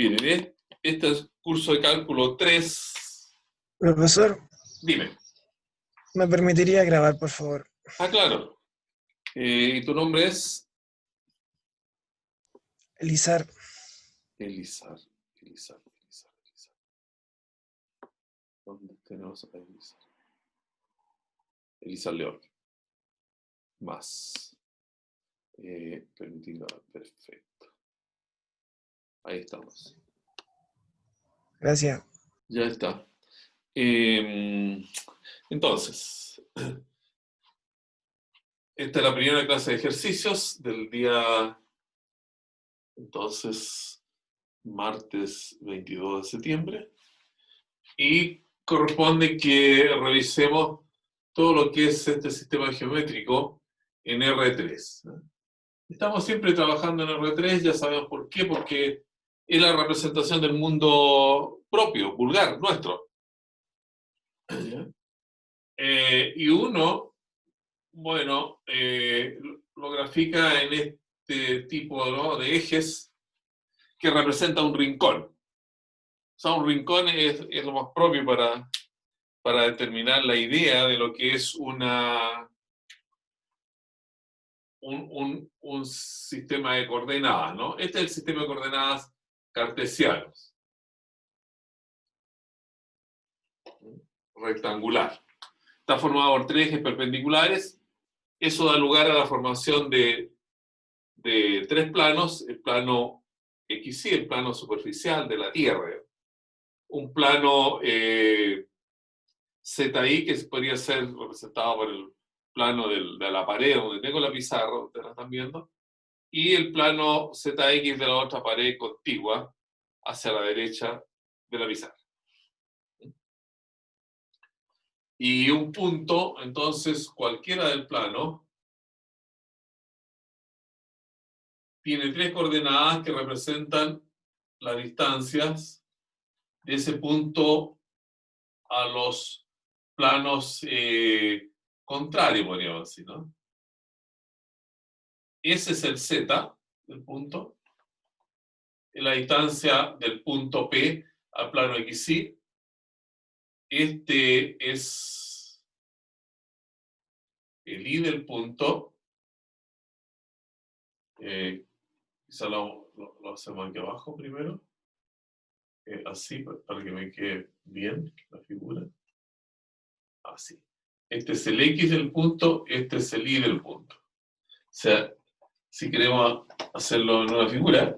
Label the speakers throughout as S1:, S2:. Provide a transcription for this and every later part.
S1: Bien, este es curso de cálculo 3.
S2: Profesor,
S1: Dime.
S2: ¿me permitiría grabar, por favor?
S1: Ah, claro. ¿Y tu nombre es?
S2: Elizar.
S1: Elizar. Elizar. ¿Dónde tenemos a Elizar? Elizar León. Más. Permitir grabar. Perfecto. Ahí estamos.
S2: Gracias.
S1: Ya está. Entonces, esta es la primera clase de ejercicios del día, entonces, martes 22 de septiembre. Y corresponde que revisemos todo lo que es este sistema geométrico en R3. Estamos siempre trabajando en R3, ya sabemos por qué, porque es la representación del mundo propio, vulgar, nuestro. Y uno, bueno, lo grafica en este tipo, ¿no?, de ejes que representa un rincón. O sea, un rincón es lo más propio para determinar la idea de lo que es un sistema de coordenadas, ¿no? Este es el sistema de coordenadas cartesianos, rectangular. Está formado por tres ejes perpendiculares. Eso da lugar a la formación de tres planos: el plano XY, el plano superficial de la Tierra, un plano ZI, que podría ser representado por el plano de la pared donde tengo la pizarra, ustedes la están viendo, y el plano ZX de la otra pared contigua hacia la derecha de la pizarra. Y un punto, entonces, cualquiera del plano, tiene tres coordenadas que representan las distancias de ese punto a los planos contrarios, podríamos decir, ¿no? Ese es el Z del punto, la distancia del punto P al plano XY. Este es el I del punto. Quizá lo hacemos aquí abajo primero. Así, para que me quede bien la figura. Así. Este es el X del punto, este es el Y del punto. O sea, si queremos hacerlo en una figura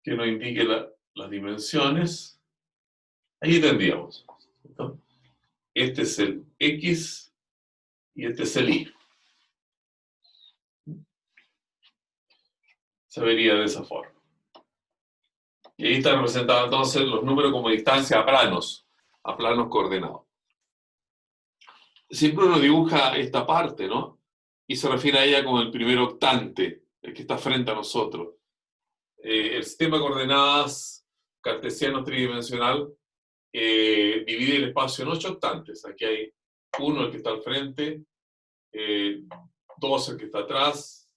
S1: que nos indique las dimensiones, ahí tendríamos, ¿no? Este es el X y este es el Y. Se vería de esa forma. Y ahí están representados entonces los números como distancia a planos coordenados. Siempre uno dibuja esta parte, ¿no? Y se refiere a ella como el primer octante, el que está frente a nosotros. El sistema de coordenadas cartesiano tridimensional divide el espacio en 8 octantes. Aquí hay 1, el que está al frente, 2, el que está atrás,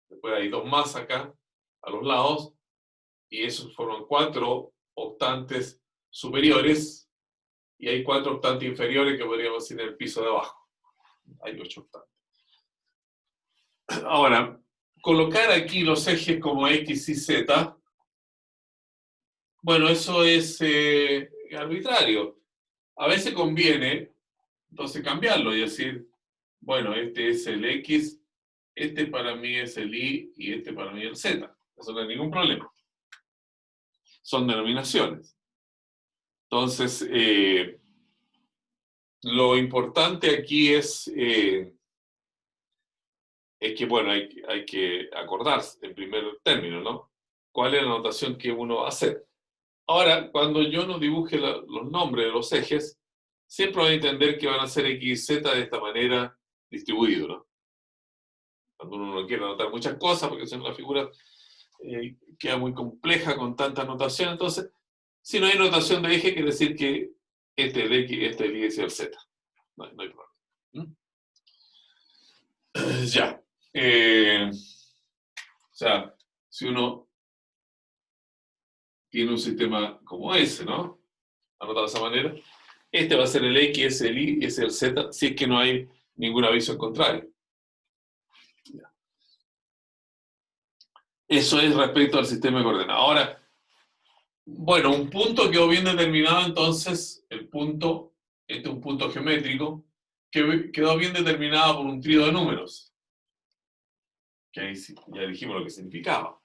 S1: después hay 2 más acá, a los lados, y esos forman 4 octantes superiores, y hay 4 octantes inferiores que podríamos decir en el piso de abajo. Hay 8 octantes. Ahora, colocar aquí los ejes como X y Z, bueno, eso es arbitrario. A veces conviene, entonces, cambiarlo y decir, bueno, este es el X, este para mí es el Y y este para mí es el Z. Eso no hay ningún problema. Son denominaciones. Entonces, lo importante aquí es que, bueno, hay que acordarse en primer término, ¿no? ¿Cuál es la notación que uno va a hacer? Ahora, cuando yo no dibuje los nombres de los ejes, siempre van a entender que van a ser X y Z de esta manera distribuidos, ¿no? Cuando uno no quiere anotar muchas cosas, porque si no la figura queda muy compleja con tanta notación. Entonces, si no hay notación de eje, quiere decir que este es el X, este es el Y, este es el Z. No hay problema. Ya. O sea, si uno tiene un sistema como ese, ¿no? Anotado de esa manera. Este va a ser el X, ese el Y, ese el Z, si es que no hay ningún aviso en contrario. Eso es respecto al sistema de coordenadas. Ahora, bueno, un punto quedó bien determinado, entonces, el punto, este es un punto geométrico, que quedó bien determinado por un trío de números, que ahí ya dijimos lo que significaba.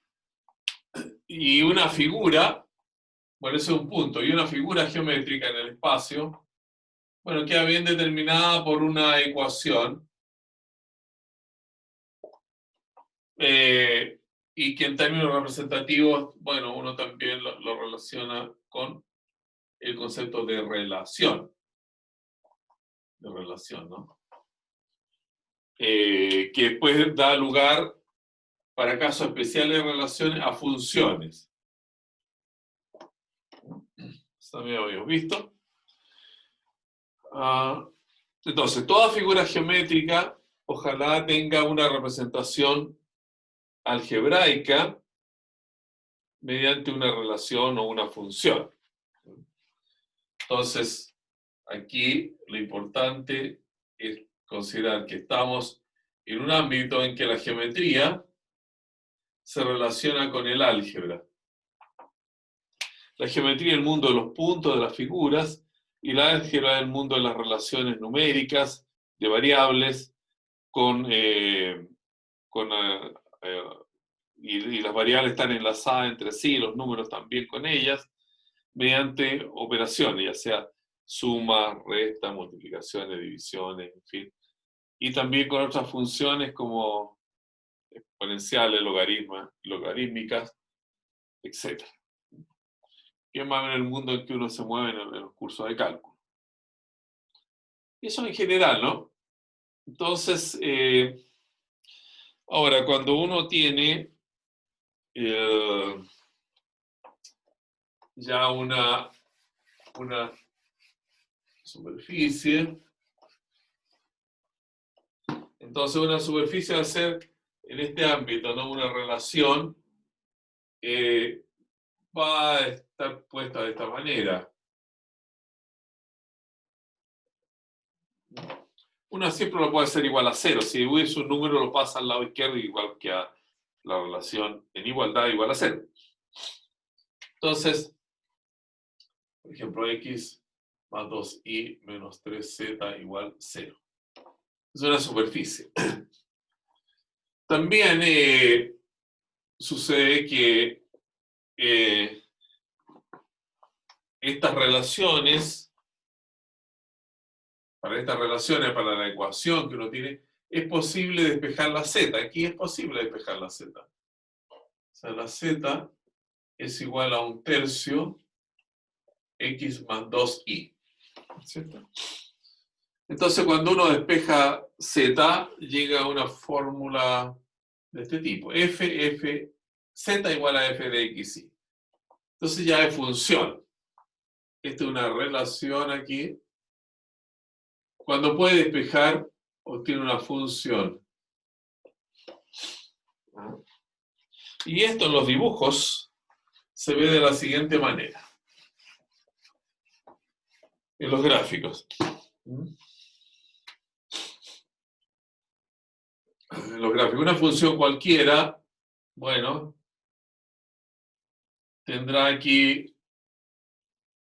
S1: Y una figura, bueno, ese es un punto, y una figura geométrica en el espacio, bueno, queda bien determinada por una ecuación, y que en términos representativos, bueno, uno también lo relaciona con el concepto de relación, ¿no? Que después da lugar, para casos especiales de relaciones, a funciones. Eso también lo habíamos visto. Entonces, toda figura geométrica ojalá tenga una representación algebraica mediante una relación o una función. Entonces, aquí lo importante es considerar que estamos en un ámbito en que la geometría se relaciona con el álgebra. La geometría es el mundo de los puntos, de las figuras, y la álgebra es el mundo de las relaciones numéricas, de variables, y las variables están enlazadas entre sí, los números también con ellas, mediante operaciones, ya sea sumas, restas, multiplicaciones, divisiones, en fin. Y también con otras funciones como exponenciales, logarítmicas, etc. Que es más en el mundo en que uno se mueve en los cursos de cálculo. Eso en general, ¿no? Entonces, ahora, cuando uno tiene ya una superficie, entonces una superficie va a ser, en este ámbito, ¿no?, una relación va a estar puesta de esta manera. Una siempre lo puede hacer igual a 0. Si hubiese un número, lo pasa al lado izquierdo, igual que a la relación en igualdad igual a 0. Entonces, por ejemplo, x más 2y menos 3z igual 0. Es una superficie. También sucede que estas relaciones, para la ecuación que uno tiene, es posible despejar la z. Aquí es posible despejar la z. O sea, la z es igual a 1/3 x más 2y. ¿Cierto? Entonces, cuando uno despeja z, llega a una fórmula de este tipo. z igual a f de xy. Entonces ya es función. Esta es una relación aquí. Cuando puede despejar, obtiene una función. Y esto en los dibujos se ve de la siguiente manera. En los gráficos. En los gráficos. Una función cualquiera, bueno, tendrá aquí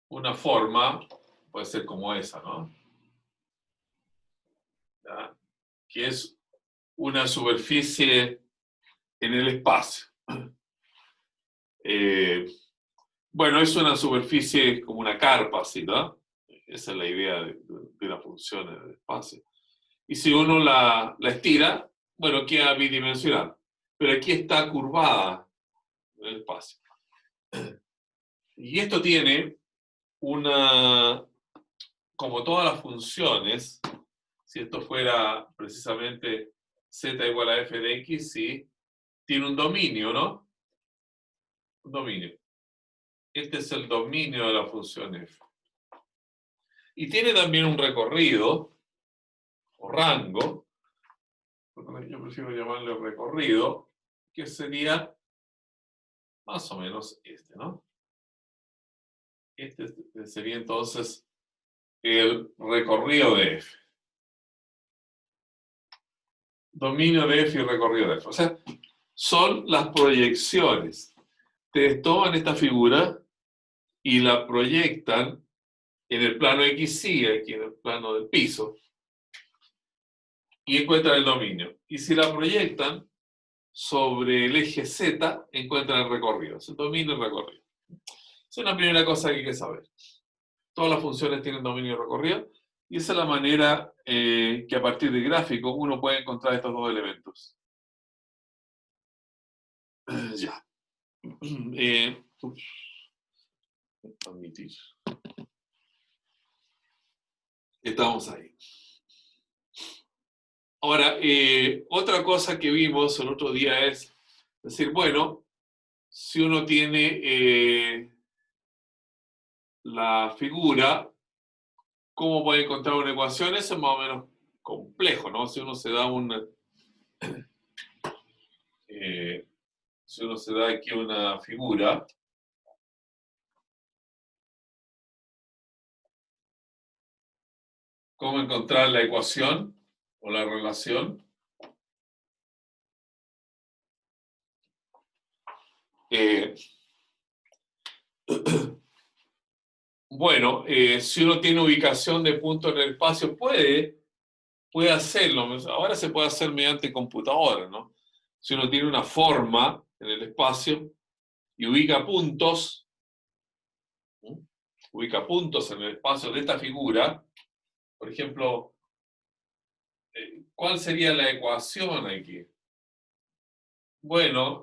S1: una forma, puede ser como esa, ¿no? ¿Ya? Que es una superficie en el espacio. Bueno, es una superficie como una carpa, así, ¿no? Esa es la idea de la función en el espacio. Y si uno la estira, bueno, queda bidimensional. Pero aquí está curvada en el espacio. Y esto tiene como todas las funciones, si esto fuera precisamente z igual a f de x, sí, tiene un dominio, ¿no? Un dominio. Este es el dominio de la función f. Y tiene también un recorrido, o rango, yo prefiero llamarle recorrido, que sería más o menos este, ¿no? Este sería entonces el recorrido de F. Dominio de F y recorrido de F. O sea, son las proyecciones. Ustedes toman esta figura y la proyectan en el plano XY, aquí en el plano del piso, y encuentran el dominio. Y si la proyectan sobre el eje Z, encuentran el recorrido. Es el dominio y el recorrido. Esa es la primera cosa que hay que saber. Todas las funciones tienen dominio y recorrido, y esa es la manera que a partir del gráfico uno puede encontrar estos dos elementos. Ya. Admitir. Estamos ahí. Ahora, otra cosa que vimos el otro día es decir, bueno, si uno tiene la figura, ¿cómo puede encontrar una ecuación? Eso es más o menos complejo, ¿no? Si uno se da si uno se da aquí una figura, ¿cómo encontrar la ecuación o la relación? Bueno, si uno tiene ubicación de puntos en el espacio, puede hacerlo. Ahora se puede hacer mediante computadora, ¿no? Si uno tiene una forma en el espacio y ubica puntos en el espacio de esta figura, por ejemplo, ¿cuál sería la ecuación aquí? Bueno,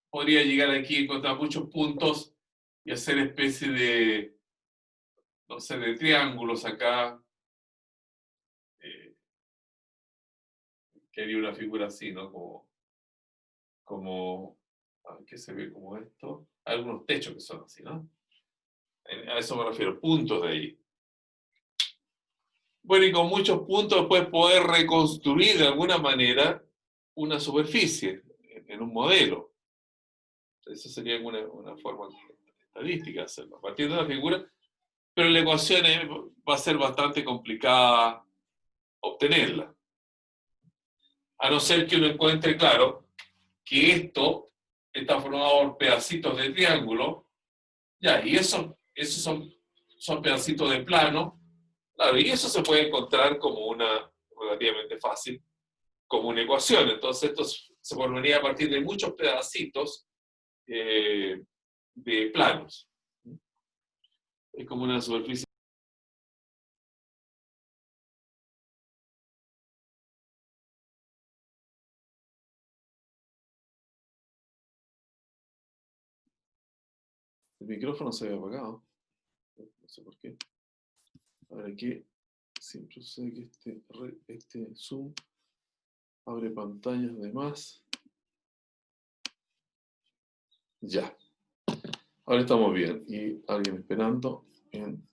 S1: podría llegar aquí, encontrar muchos puntos y hacer especie de, no sé, de triángulos acá, que haría una figura así, ¿no? ¿Qué se ve como esto? Algunos techos que son así, ¿no? A eso me refiero, puntos de ahí. Bueno, y con muchos puntos puedes poder reconstruir de alguna manera una superficie en un modelo. Eso sería una forma estadística de hacerlo, a partir de una figura, pero la ecuación va a ser bastante complicada obtenerla. A no ser que uno encuentre, claro, que esto está formado por pedacitos de triángulo, ya, y esos son pedacitos de plano, claro, y eso se puede encontrar como relativamente fácil, como una ecuación. Entonces esto se formaría a partir de muchos pedacitos de planos. Es como una superficie. El micrófono se había apagado. No sé por qué. Ahora aquí siempre sucede que este Zoom abre pantallas de más. Ya. Ahora estamos bien. Y alguien esperando en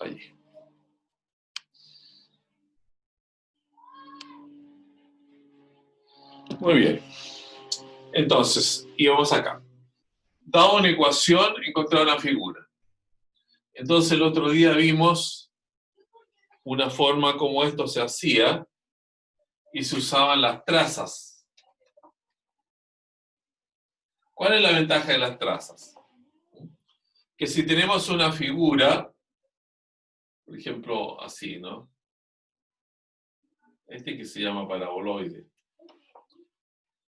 S1: allí. Muy bien. Entonces, íbamos acá. Dado una ecuación, encontrar una figura. Entonces el otro día vimos una forma como esto se hacía y se usaban las trazas. ¿Cuál es la ventaja de las trazas? Que si tenemos una figura, por ejemplo, así, ¿no? Este que se llama paraboloide.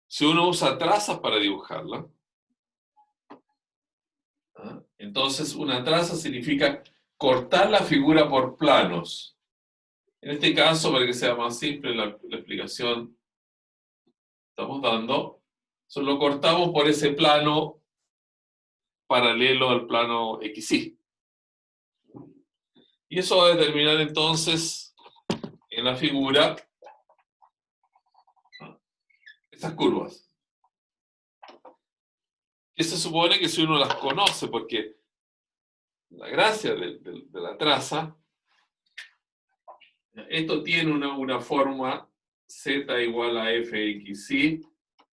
S1: Si uno usa trazas para dibujarla, entonces una traza significa cortar la figura por planos. En este caso, para que sea más simple la explicación que estamos dando, solo cortamos por ese plano paralelo al plano XY. Y eso va a determinar entonces en la figura estas curvas. Que se supone que si uno las conoce, porque la gracia de la traza, esto tiene una forma z igual a fxy,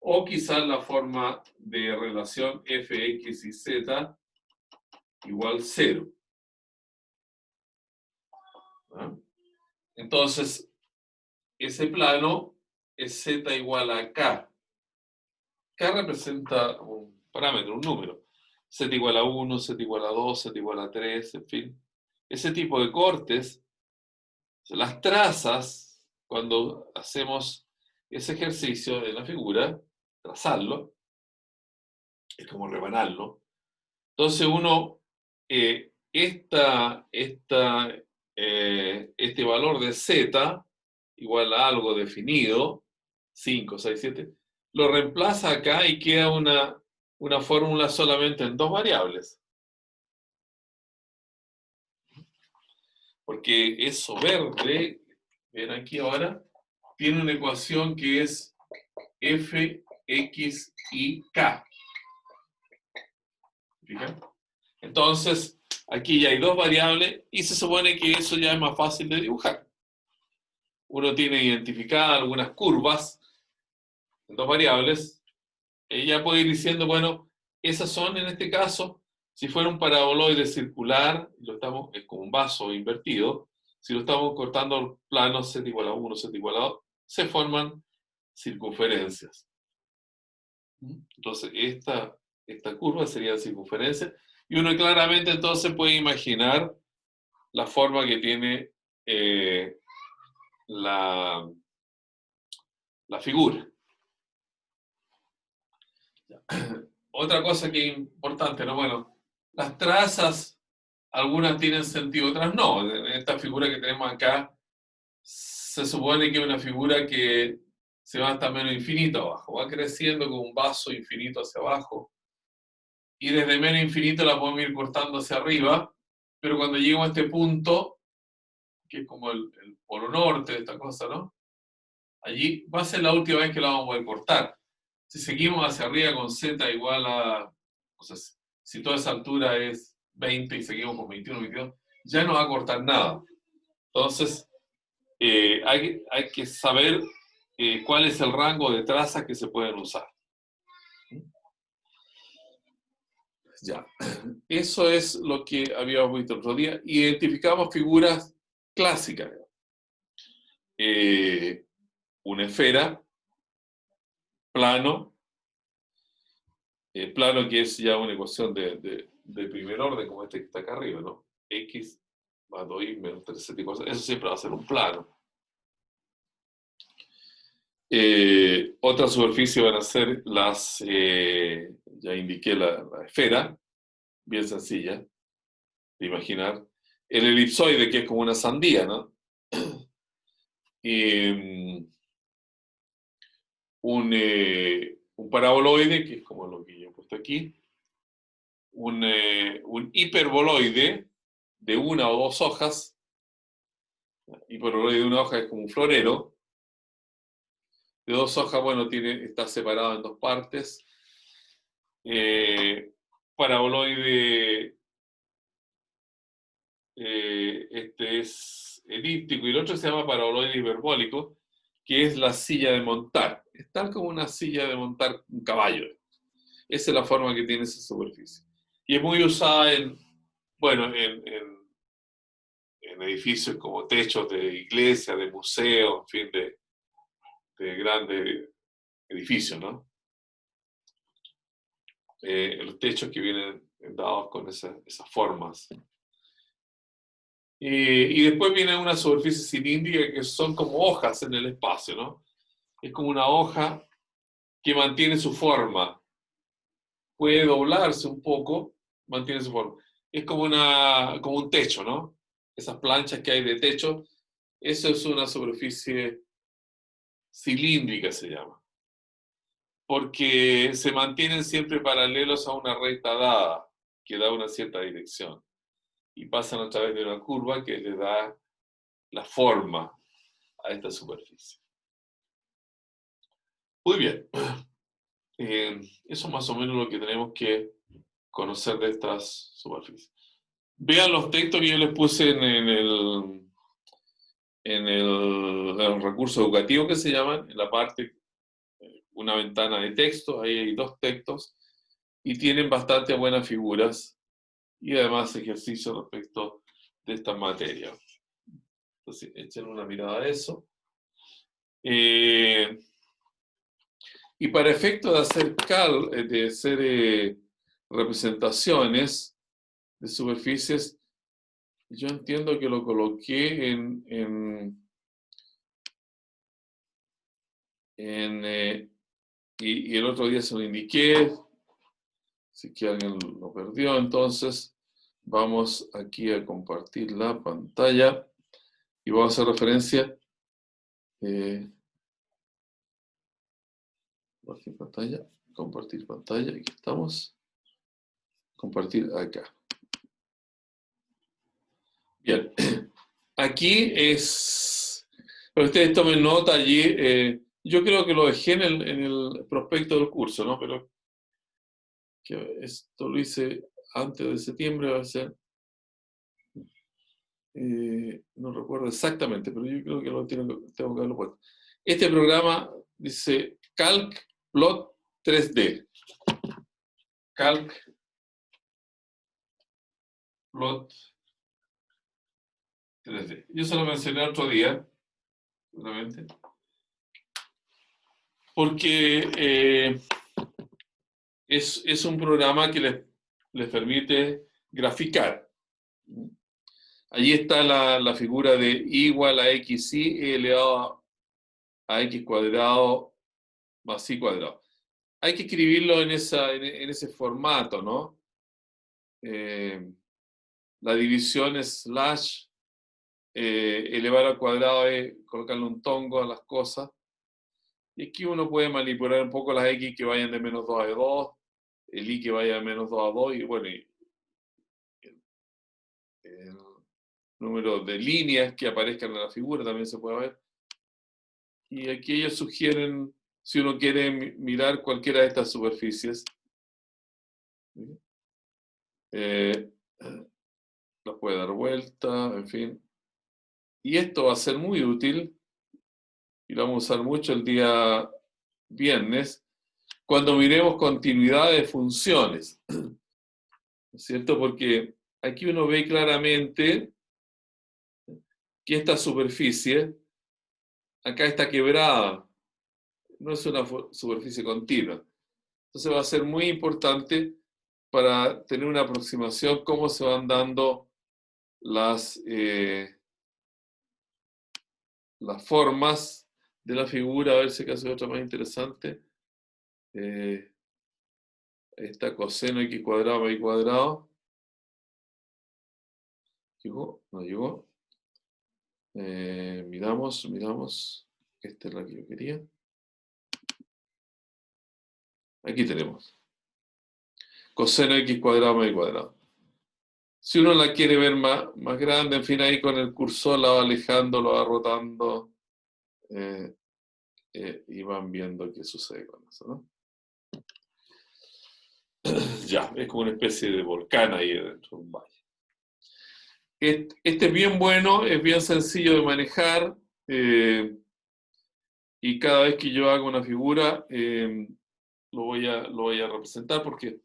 S1: O quizás la forma de relación fx y z igual 0. ¿No? Entonces, ese plano es z igual a k. K representa un parámetro, un número. Z igual a 1, Z igual a 2, Z igual a 3, en fin. Ese tipo de cortes, las trazas, cuando hacemos ese ejercicio en la figura, trazarlo, es como rebanarlo. Entonces uno, este valor de Z igual a algo definido, 5, 6, 7, lo reemplaza acá y queda una fórmula solamente en dos variables. Porque eso verde, ven aquí ahora, tiene una ecuación que es f, x y k. ¿Fijan? Entonces, aquí ya hay dos variables y se supone que eso ya es más fácil de dibujar. Uno tiene identificadas algunas curvas en dos variables y ya puede ir diciendo, bueno, esas son en este caso, si fuera un paraboloide circular, es como un vaso invertido, si lo estamos cortando planos z igual a 1, z igual a 2, se forman circunferencias. Entonces, esta curva sería circunferencia y uno claramente entonces puede imaginar la forma que tiene la figura. Otra cosa que es importante, ¿no? Bueno, las trazas, algunas tienen sentido, otras no. En esta figura que tenemos acá, se supone que es una figura que se va hasta menos infinito abajo, va creciendo como un vaso infinito hacia abajo, y desde menos infinito la podemos ir cortando hacia arriba, pero cuando lleguemos a este punto, que es como el polo norte de esta cosa, ¿no? Allí va a ser la última vez que la vamos a poder cortar. Si seguimos hacia arriba con z igual a, o sea, si toda esa altura es 20 y seguimos con 21, 22, ya no va a cortar nada. Entonces, hay que saber cuál es el rango de trazas que se pueden usar. Ya, eso es lo que habíamos visto el otro día. Identificamos figuras clásicas. Una esfera, plano, plano que es ya una ecuación de primer orden, como este que está acá arriba, ¿no? X más 2y menos 3z y cosas. Eso siempre va a ser un plano. Otra superficie van a ser ya indiqué la esfera, bien sencilla de imaginar. El elipsoide, que es como una sandía, ¿no? Un paraboloide, que es como lo que yo he puesto aquí. Un hiperboloide de una o dos hojas. Hiperboloide de una hoja es como un florero. De dos hojas, bueno, está separado en dos partes. Paraboloide, este es elíptico y el otro se llama paraboloide hiperbólico, que es la silla de montar. Es tal como una silla de montar un caballo. Esa es la forma que tiene esa superficie. Y es muy usada bueno, en edificios como techos de iglesias, de museos, en fin, de grandes edificios, ¿no? Los techos que vienen dados con esas formas. Y después viene una superficie cilíndrica que son como hojas en el espacio, ¿no? Es como una hoja que mantiene su forma. Puede doblarse un poco, mantiene su forma. Es como un techo, ¿no? Esas planchas que hay de techo, eso es una superficie cilíndrica, se llama. Porque se mantienen siempre paralelos a una recta dada, que da una cierta dirección. Y pasan a través de una curva que le da la forma a esta superficie. Muy bien. Eso es más o menos lo que tenemos que conocer de estas superficies. Vean los textos que yo les puse en el recurso educativo que se llaman, en la parte una ventana de texto, ahí hay 2 textos, y tienen bastante buenas figuras, y además ejercicios respecto de esta materia. Entonces, echen una mirada a eso. Y para efecto de hacer representaciones de superficies, yo entiendo que lo coloqué y el otro día se lo indiqué, si que alguien lo perdió. Entonces vamos aquí a compartir la pantalla y vamos a hacer referencia. Compartir pantalla, aquí estamos. Compartir acá. Bien, aquí es, pero ustedes tomen nota allí, yo creo que lo dejé en el prospecto del curso, ¿no? Pero que esto lo hice antes de septiembre, va a ser, no recuerdo exactamente, pero yo creo que tengo que haberlo puesto. Este programa dice Calc Plot 3D. Calc Plot 3D. Yo se lo mencioné otro día, seguramente, porque es un programa que les permite graficar. Allí está la figura de I igual a xy elevado a x cuadrado más y cuadrado. Hay que escribirlo en ese formato, ¿no? La división es slash elevar al cuadrado es colocarle un tongo a las cosas. Y aquí uno puede manipular un poco las x que vayan de menos 2 a 2, el y que vaya de menos 2 a 2, y bueno, y el número de líneas que aparezcan en la figura también se puede ver. Y aquí ellos sugieren, si uno quiere mirar cualquiera de estas superficies, las puede dar vuelta, en fin. Y esto va a ser muy útil, y lo vamos a usar mucho el día viernes, cuando miremos continuidad de funciones. ¿No es cierto? Porque aquí uno ve claramente que esta superficie acá está quebrada, no es una superficie continua. Entonces va a ser muy importante para tener una aproximación cómo se van dando las formas de la figura. A ver si acaso hay otra más interesante. Ahí está coseno x cuadrado más y cuadrado. ¿Llegó? No llegó. Miramos. Esta es la que yo quería. Aquí tenemos. Coseno x cuadrado más y cuadrado. Si uno la quiere ver más grande, en fin, ahí con el cursor la va alejando, lo va rotando, y van viendo qué sucede con eso, ¿no? Ya, es como una especie de volcán ahí dentro de un valle. Este es bien bueno, es bien sencillo de manejar, y cada vez que yo hago una figura, lo voy a representar porque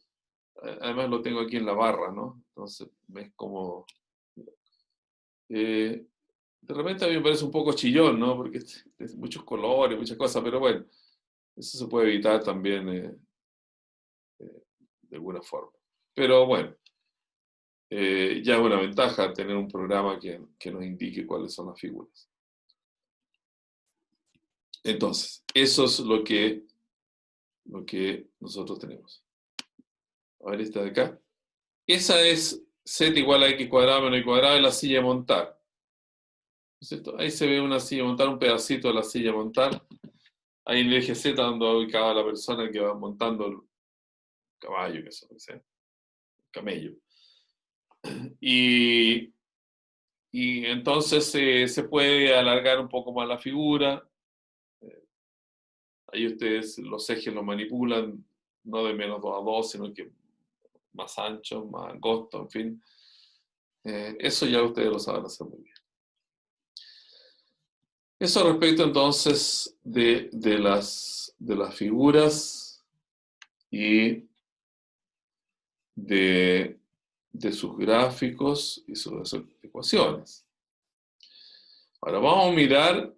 S1: además lo tengo aquí en la barra, ¿no? Entonces es como... de repente a mí me parece un poco chillón, ¿no? Porque es muchos colores, muchas cosas, pero bueno, eso se puede evitar también de alguna forma. Pero bueno, ya es una ventaja tener un programa que nos indique cuáles son las figuras. Entonces, eso es lo que nosotros tenemos. A ver, esta de acá. Esa es z igual a x cuadrado menos y cuadrado de la silla de montar. ¿No es cierto? Ahí se ve una silla de montar, un pedacito de la silla de montar. Ahí en el eje Z donde va ubicada la persona que va montando el caballo, que sea, el camello. Y entonces se puede alargar un poco más la figura. Ahí ustedes los ejes los manipulan, no de menos 2 a 2, sino que más ancho, más angosto, en fin. Eso ya ustedes lo saben hacer muy bien. Eso respecto entonces de las figuras y de sus gráficos y sus ecuaciones. Ahora vamos a mirar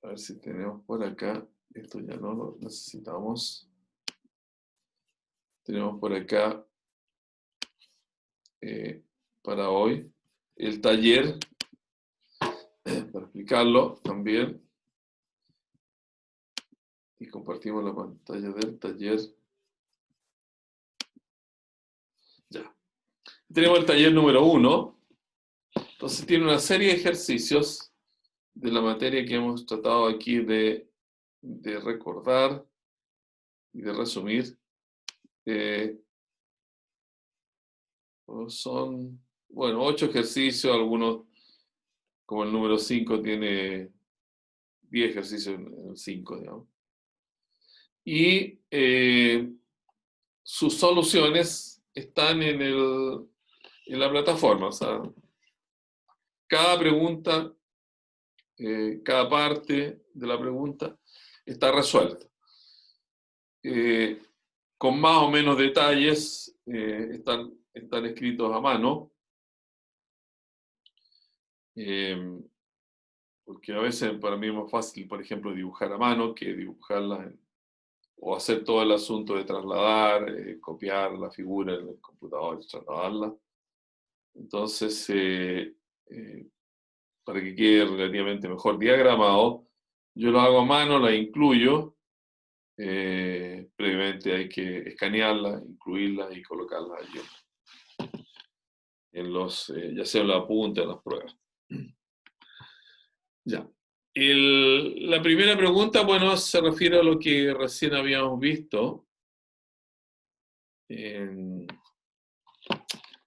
S1: a ver si tenemos por acá, esto ya no lo necesitamos. Tenemos por acá para hoy el taller, para explicarlo también. Y compartimos la pantalla del taller. Ya. Tenemos el taller número 1. Entonces tiene una serie de ejercicios de la materia que hemos tratado aquí de recordar y de resumir. Son, bueno, 8 ejercicios, algunos, como el número 5 tiene 10 ejercicios en el 5, digamos. Y sus soluciones están en la plataforma. O sea, cada pregunta, cada parte de la pregunta está resuelta. Con más o menos detalles, están escritos a mano, porque a veces para mí es más fácil, por ejemplo, dibujar a mano que dibujarla o hacer todo el asunto de trasladar, copiar la figura en el computador y trasladarla. Entonces, para que quede relativamente mejor diagramado, yo lo hago a mano, la incluyo. Previamente hay que escanearla, incluirla y colocarla allí ya sea en la punta, en las pruebas. Ya. La primera pregunta, bueno, se refiere a lo que recién habíamos visto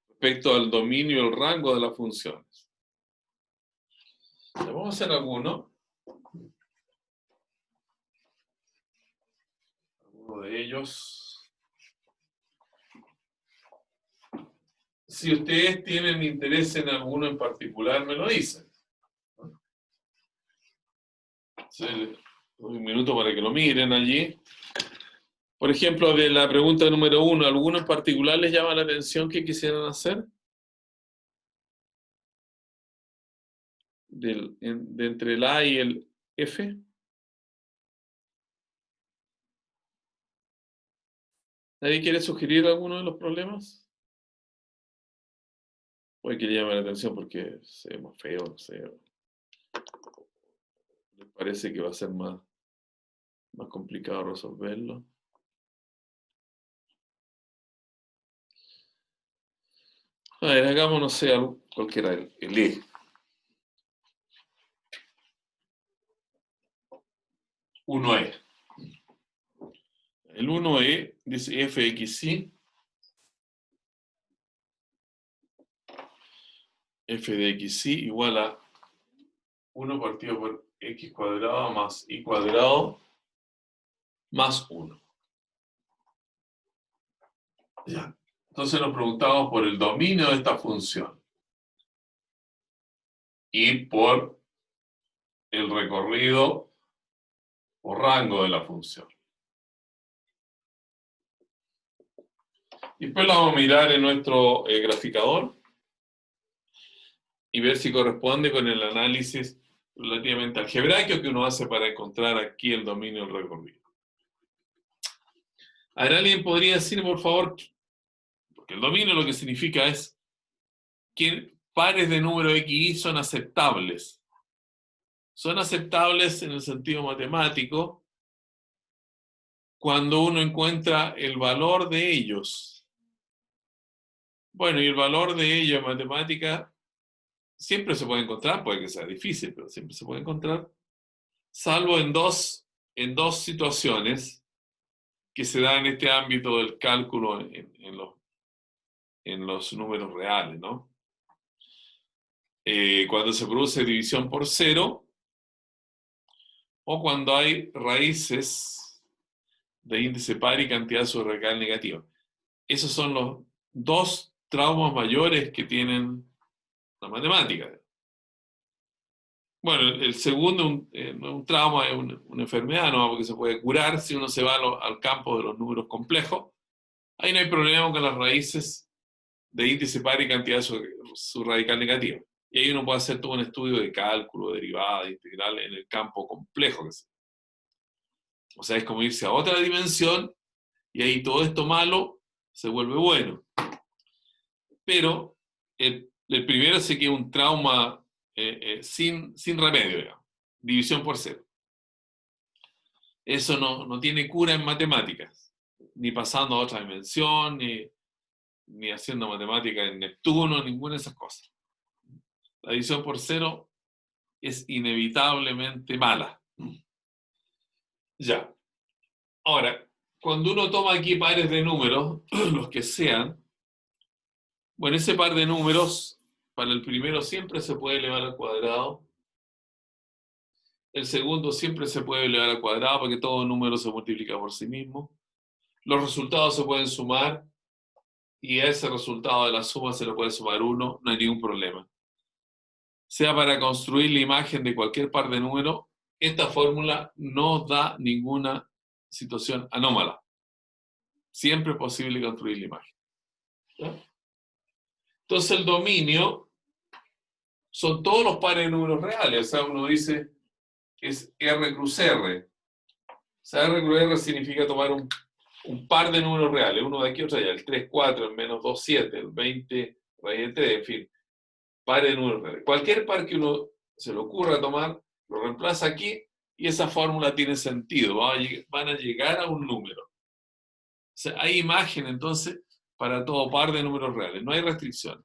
S1: respecto al dominio y el rango de las funciones. Vamos a hacer alguno de ellos. Si ustedes tienen interés en alguno en particular, me lo dicen. Entonces, un minuto para que lo miren allí. Por ejemplo, de la pregunta número 1, ¿alguno en particular les llama la atención que quisieran hacer? De entre el A y el F. ¿Nadie quiere sugerir alguno de los problemas? Puede que le llame la atención porque se ve más feo, no sé. Les parece que va a ser más complicado resolverlo. A ver, hagamos, no sé, cualquiera, el E. Uno E. El 1E dice fxy, f de xy igual a 1 partido por x cuadrado más y cuadrado más 1. Ya. Entonces nos preguntamos por el dominio de esta función y por el recorrido o rango de la función. Después lo vamos a mirar en nuestro graficador y ver si corresponde con el análisis relativamente algebraico que uno hace para encontrar aquí el dominio del recorrido. A ver, ¿alguien podría decir, por favor, porque el dominio lo que significa es que pares de número xy son aceptables? Son aceptables en el sentido matemático cuando uno encuentra el valor de ellos. Bueno, y el valor de ellos en matemática siempre se puede encontrar, puede que sea difícil, pero siempre se puede encontrar, salvo en dos situaciones que se dan en este ámbito del cálculo en los números reales, ¿no? Cuando se produce división por cero o cuando hay raíces de índice par y cantidad subradical negativa. Esos son los dos traumas mayores que tienen la matemática. Bueno, el segundo, no es un trauma, es una enfermedad, no, porque se puede curar si uno se va al campo de los números complejos. Ahí no hay problema con las raíces de índice par y cantidad de su radical negativa. Y ahí uno puede hacer todo un estudio de cálculo, derivada, integral en el campo complejo. O sea, es como irse a otra dimensión y ahí todo esto malo se vuelve bueno. Pero el primero sí que es un trauma sin remedio, digamos. División por cero. Eso no tiene cura en matemáticas, ni pasando a otra dimensión, ni haciendo matemática en Neptuno, ninguna de esas cosas. La división por cero es inevitablemente mala. Ya. Ahora, cuando uno toma aquí pares de números, los que sean, bueno, ese par de números, para el primero siempre se puede elevar al cuadrado, el segundo siempre se puede elevar al cuadrado porque todo número se multiplica por sí mismo. Los resultados se pueden sumar y a ese resultado de la suma se le puede sumar uno, no hay ningún problema. Sea para construir la imagen de cualquier par de números, esta fórmula no da ninguna situación anómala. Siempre es posible construir la imagen. ¿Ya? Entonces el dominio son todos los pares de números reales. O sea, uno dice es R cruz R. O sea, R cruz R significa tomar un par de números reales, uno de aquí, otro de allá, el 3, 4, el menos 2, 7, el 20, raíz de 3, en fin, par de números reales. Cualquier par que uno se le ocurra tomar, lo reemplaza aquí y esa fórmula tiene sentido, van a llegar a un número. O sea, hay imagen entonces para todo par de números reales, no hay restricción.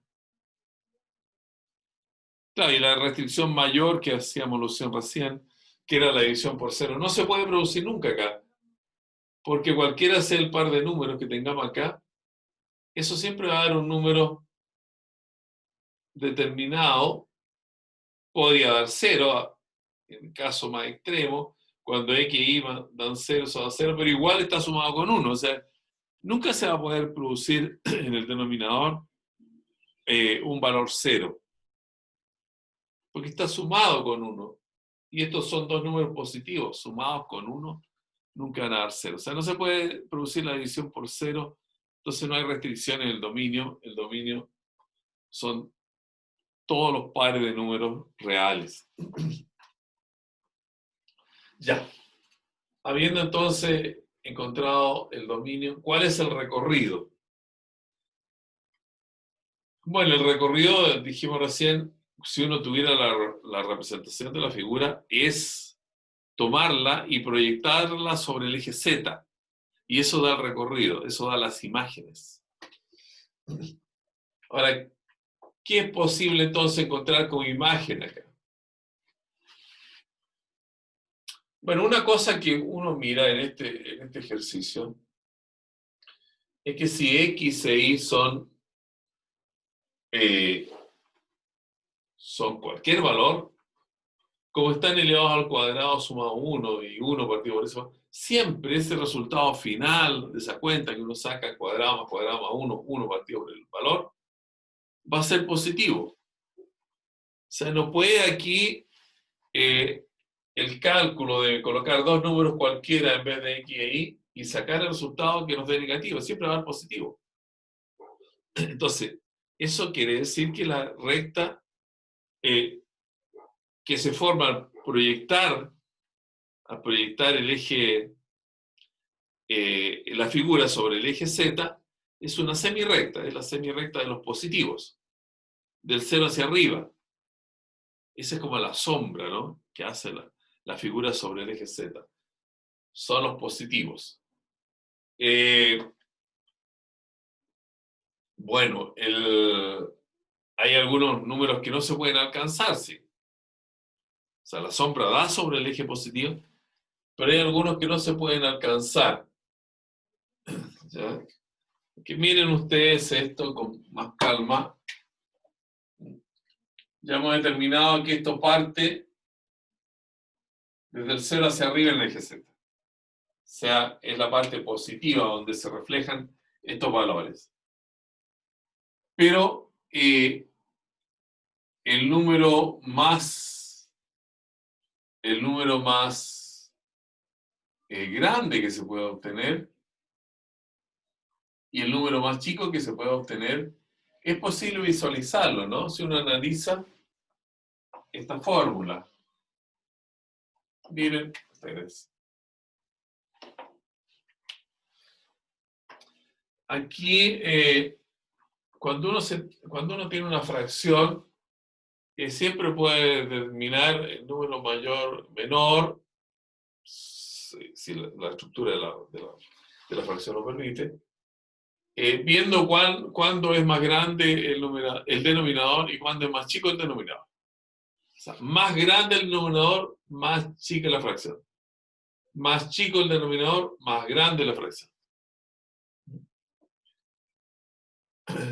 S1: Claro, y la restricción mayor que hacíamos alusión recién, que era la división por cero, no se puede producir nunca acá, porque cualquiera sea el par de números que tengamos acá, eso siempre va a dar un número determinado, podría dar cero, en el caso más extremo, cuando x y y dan cero, eso da cero, pero igual está sumado con uno, o sea, nunca se va a poder producir en el denominador un valor cero, porque está sumado con uno, y estos son dos números positivos, sumados con uno, nunca van a dar cero, o sea, no se puede producir la división por cero, entonces no hay restricción en el dominio son todos los pares de números reales. Ya. Habiendo entonces encontrado el dominio, ¿cuál es el recorrido? Bueno, el recorrido, dijimos recién, si uno tuviera la representación de la figura, es tomarla y proyectarla sobre el eje Z. Y eso da el recorrido, eso da las imágenes. Ahora, ¿qué es posible entonces encontrar como imagen acá? Bueno, una cosa que uno mira en este ejercicio es que si X e Y son cualquier valor, como están elevados al cuadrado sumado 1 y 1 partido por eso, siempre ese resultado final de esa cuenta que uno saca cuadrado más 1, 1 partido por el valor, va a ser positivo. O sea, no puede aquí el cálculo de colocar dos números cualquiera en vez de X e Y y sacar el resultado que nos dé negativo, siempre va a dar positivo. Entonces, eso quiere decir que la recta que se forma al proyectar el eje, la figura sobre el eje Z, es una semirrecta, es la semirrecta de los positivos, del cero hacia arriba. Esa es como la sombra, ¿no?, que hace la figura sobre el eje Z. Son los positivos. Bueno, hay algunos números que no se pueden alcanzar, sí. O sea, la sombra da sobre el eje positivo, pero hay algunos que no se pueden alcanzar. ¿Ya? Que miren ustedes esto con más calma. Ya hemos determinado que esto parte desde el 0 hacia arriba en el eje Z. O sea, es la parte positiva donde se reflejan estos valores. Pero el número más el número más grande que se puede obtener y el número más chico que se puede obtener, es posible visualizarlo, ¿no? Si uno analiza esta fórmula. Miren ustedes. Aquí, cuando uno tiene una fracción, siempre puede determinar el número mayor, menor, si la estructura de la fracción lo permite, viendo cuándo es más grande el denominador y cuándo es más chico el denominador. O sea, más grande el denominador, más chica la fracción. Más chico el denominador, más grande la fracción.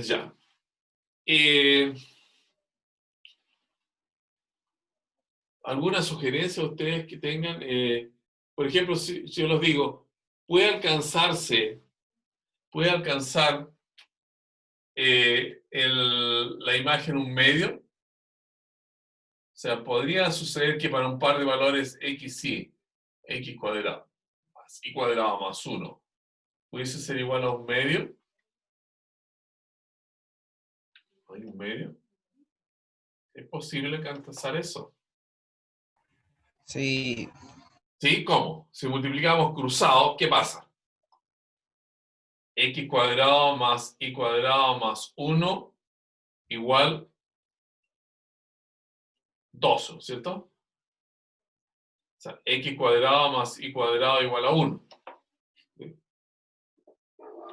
S1: Ya. ¿Alguna sugerencia ustedes que tengan? Por ejemplo, si yo les digo, puede alcanzar la imagen un medio. O sea, podría suceder que para un par de valores x y x cuadrado más y cuadrado más 1 pudiese ser igual a un medio. ¿Hay un medio? ¿Es posible alcanzar eso?
S2: Sí,
S1: ¿Sí? ¿Cómo? Si multiplicamos cruzado, ¿qué pasa? X cuadrado más y cuadrado más 1 igual 2, ¿no es cierto? O sea, X cuadrado más y cuadrado igual a 1.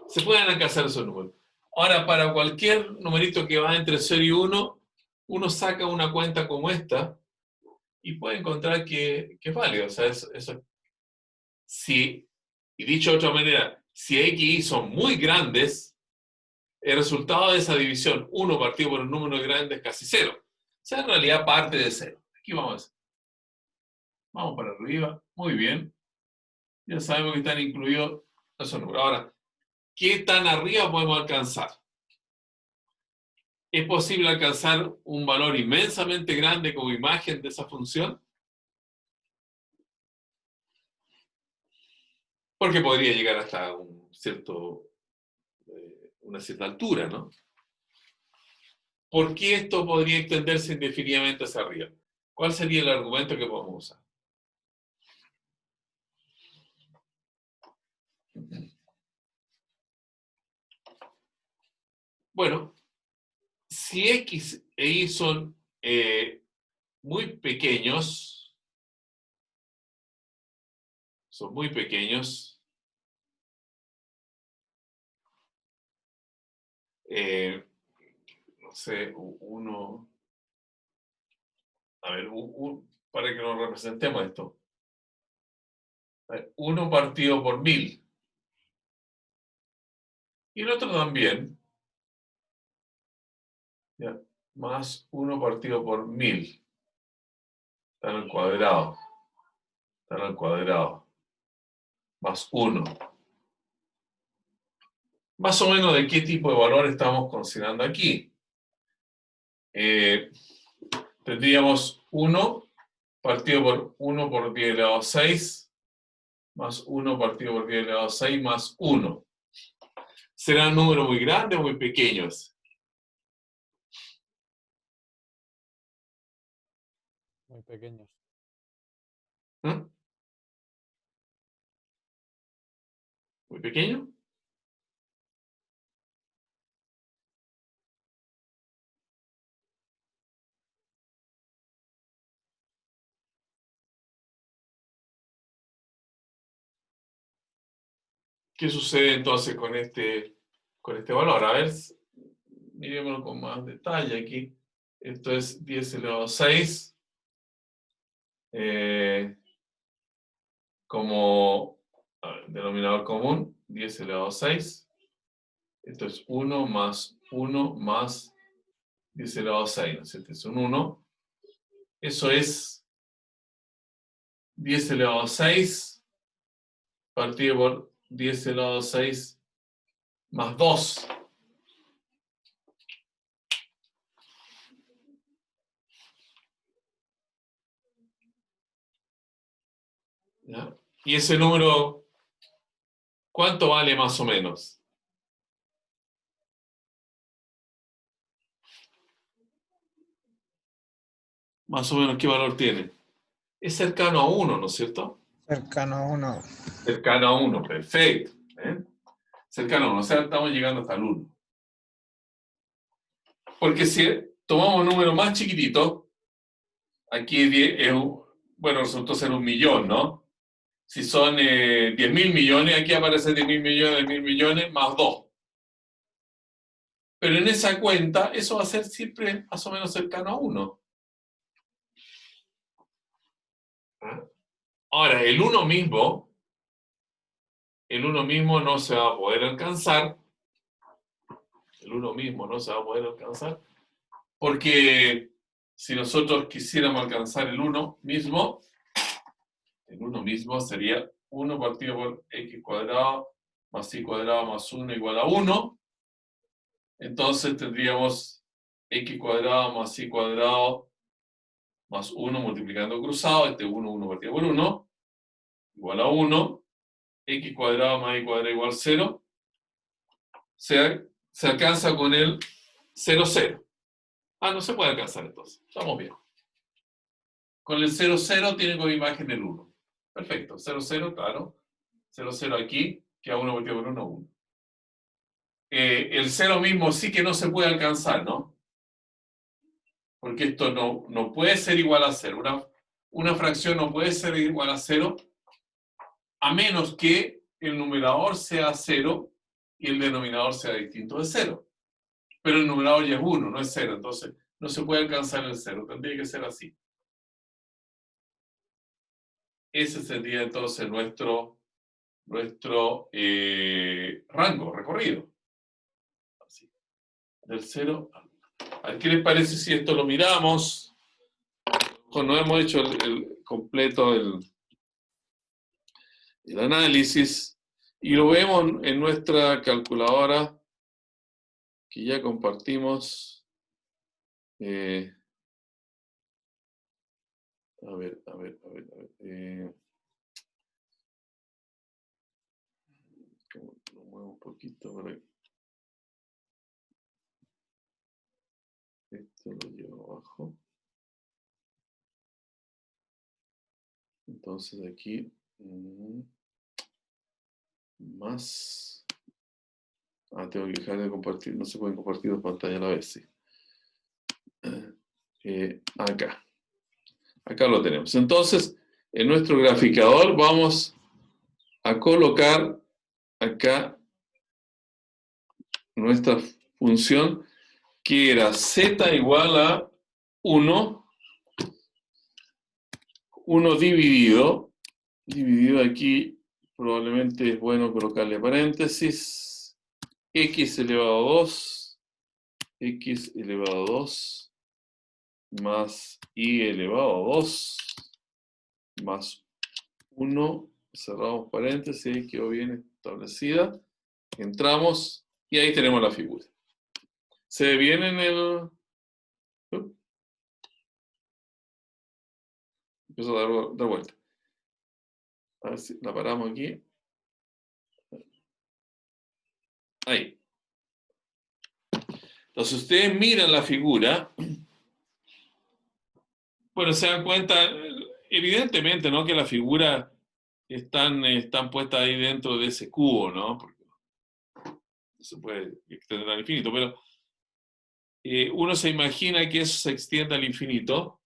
S1: Se pueden alcanzar esos números. Ahora, para cualquier numerito que va entre 0 y 1, uno saca una cuenta como esta y puede encontrar que es válido. O sea, y dicho de otra manera, si X y Y son muy grandes, el resultado de esa división, 1 partido por un número grande, es casi 0. O sea, en realidad parte de 0. Aquí vamos a hacer. Vamos para arriba. Muy bien. Ya sabemos que están incluidos esos números. Ahora, ¿qué tan arriba podemos alcanzar? ¿Es posible alcanzar un valor inmensamente grande como imagen de esa función? Porque podría llegar hasta una cierta altura, ¿no? ¿Por qué esto podría extenderse indefinidamente hacia arriba? ¿Cuál sería el argumento que podemos usar? Bueno, si X e Y son muy pequeños, eh, no sé, a ver, para que nos representemos esto. 1 partido por 1000. Y el otro también, ¿ya? Más 1 partido por 1000. Están al cuadrado. Están al cuadrado. Más 1. Más o menos de qué tipo de valor estamos considerando aquí. Tendríamos 1 partido por 1 por 10 elevado a 6, más 1 partido por 10 elevado a 6, más 1. ¿Será un número muy grande o muy pequeño?
S3: Muy pequeños.
S1: ¿Mm? ¿Muy pequeño? ¿Qué sucede entonces con este valor? A ver, miremoslo con más detalle aquí. Esto es 10 elevado a 6 como denominador común, 10 elevado a 6. Esto es 1 más 1 más 10 elevado a 6, ¿no es cierto? Es un 1. Eso es 10 elevado a 6 partido por 10 elevado a 6 más 2. ¿Ya? Y ese número, ¿cuánto vale más o menos? Más o menos, ¿qué valor tiene? Es cercano a 1, ¿no es cierto?
S2: Cercano a 1.
S1: Cercano a 1, perfecto. ¿Eh? Cercano a 1, o sea, estamos llegando hasta el 1. Porque si tomamos un número más chiquitito, aquí bueno, resultó ser 1.000.000, ¿no? Si son 10.000 millones, aquí aparece 10.000 millones, 10.000 millones, más 2. Pero en esa cuenta, eso va a ser siempre más o menos cercano a 1. ¿Ah? Ahora, el 1 mismo no se va a poder alcanzar. El 1 mismo no se va a poder alcanzar. Porque si nosotros quisiéramos alcanzar el 1 mismo, el 1 mismo sería 1 partido por x cuadrado más y cuadrado más 1 igual a 1. Entonces tendríamos x cuadrado más y cuadrado más 1 multiplicando cruzado, 1 partido por 1, igual a 1, x cuadrado más y cuadrado igual a 0, se alcanza con el 0, 0. Ah, no se puede alcanzar entonces, estamos bien. Con el 0, 0 tiene como imagen el 1. Perfecto, 0, 0, claro. 0, 0 aquí, queda 1 partido por 1, 1. El 0 mismo sí que no se puede alcanzar, ¿no? Porque esto no puede ser igual a 0. Una fracción no puede ser igual a 0 a menos que el numerador sea 0 y el denominador sea distinto de 0. Pero el numerador ya es 1, no es 0. Entonces no se puede alcanzar el 0. Tendría que ser así. Ese sería entonces nuestro rango, recorrido. Así. Del 0 al 1. A ver, ¿qué les parece si esto lo miramos? No hemos hecho el completo el análisis y lo vemos en nuestra calculadora que ya compartimos. A ver. Lo muevo un poquito por ahí. Esto lo llevo abajo. Entonces aquí más. Tengo que dejar de compartir. No se pueden compartir dos pantallas a la vez, sí. Acá lo tenemos. Entonces, en nuestro graficador vamos a colocar acá nuestra función que era z igual a 1 dividido aquí, probablemente es bueno colocarle paréntesis, x elevado a 2 más y elevado a 2 más 1, cerramos paréntesis, quedó bien establecida, entramos y ahí tenemos la figura. ¿Se ve bien en el...? Empiezo a dar vuelta. A ver si la paramos aquí. Ahí. Entonces ustedes miran la figura. Bueno, se dan cuenta, evidentemente, ¿no? Que las figuras están puestas ahí dentro de ese cubo, ¿no? Porque no se puede extender al infinito, pero uno se imagina que eso se extiende al infinito.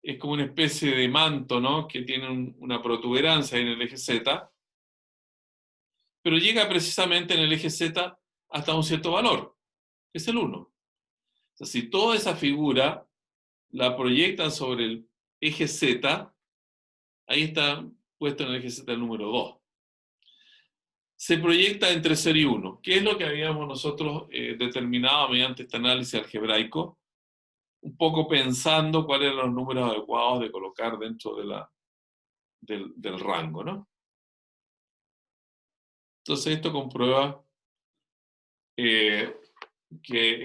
S1: Es como una especie de manto, ¿no? Que tiene una protuberancia en el eje Z, pero llega precisamente en el eje Z hasta un cierto valor, que es el 1. O sea, si toda esa figura la proyectan sobre el eje Z, ahí está puesto en el eje Z el número 2. Se proyecta entre 0 y 1, que es lo que habíamos nosotros determinado mediante este análisis algebraico, un poco pensando cuáles eran los números adecuados de colocar dentro del rango, ¿no? Entonces esto comprueba que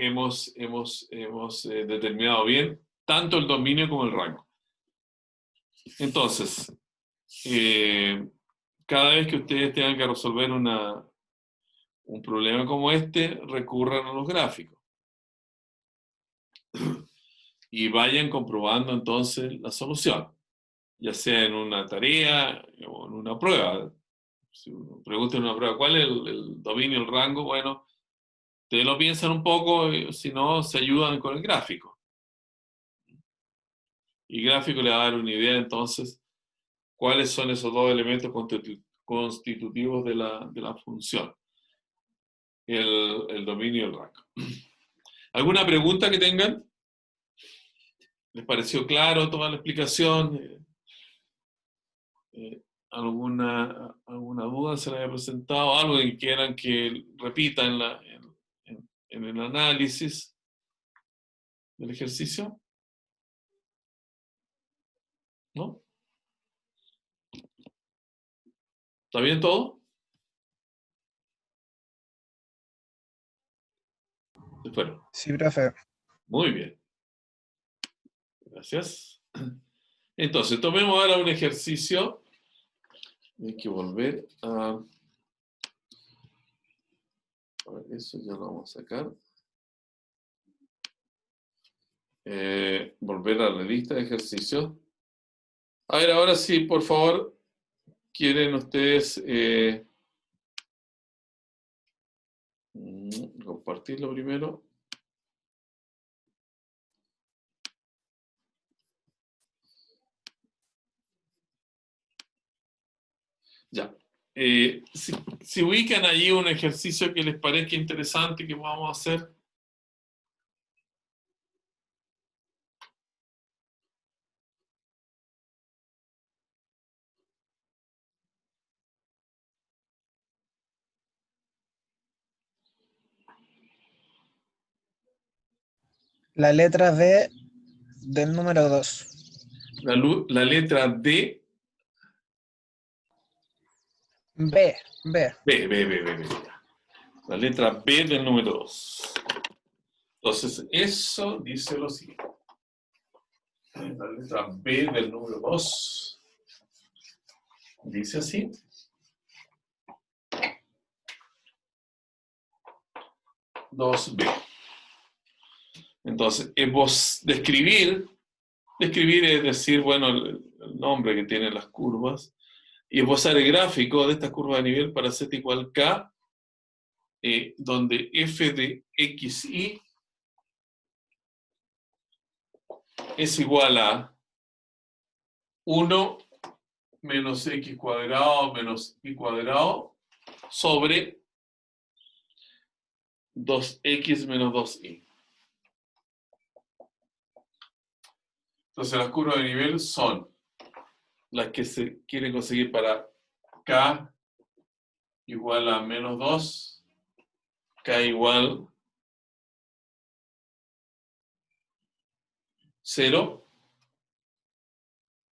S1: hemos determinado bien tanto el dominio como el rango. Entonces, cada vez que ustedes tengan que resolver un problema como este, recurran a los gráficos. Y vayan comprobando entonces la solución, ya sea en una tarea o en una prueba. Si uno pregunta en una prueba, ¿cuál es el dominio, el rango? Bueno, ustedes lo piensan un poco, si no, se ayudan con el gráfico. Y el gráfico le va a dar una idea entonces cuáles son esos dos elementos constitutivos de la función, el dominio y el rango. ¿Alguna pregunta que tengan? ¿Les pareció claro toda la explicación? ¿Alguna duda se le haya presentado? ¿Algo que quieran que repita en el análisis del ejercicio? ¿No? ¿Está bien todo? Se fueron.
S2: Sí, profe.
S1: Muy bien. Gracias. Entonces, tomemos ahora un ejercicio. Hay que volver a... A ver, eso ya lo vamos a sacar. Volver a la lista de ejercicios. A ver, ahora sí, por favor, ¿quieren ustedes compartirlo primero? Ya. Si ubican allí un ejercicio que les parezca interesante que vamos a hacer.
S2: La letra B del número 2.
S1: La letra D.
S2: B, B.
S1: B. La letra B del número 2. Entonces, eso dice lo siguiente. La letra B del número 2 dice así. B. Entonces, describir es decir, bueno, el nombre que tienen las curvas, y esbozar el gráfico de esta curva de nivel para z igual k, donde f de xy es igual a 1 menos x cuadrado menos y cuadrado sobre 2x menos 2y. Entonces las curvas de nivel son las que se quieren conseguir para k igual a menos 2, k igual 0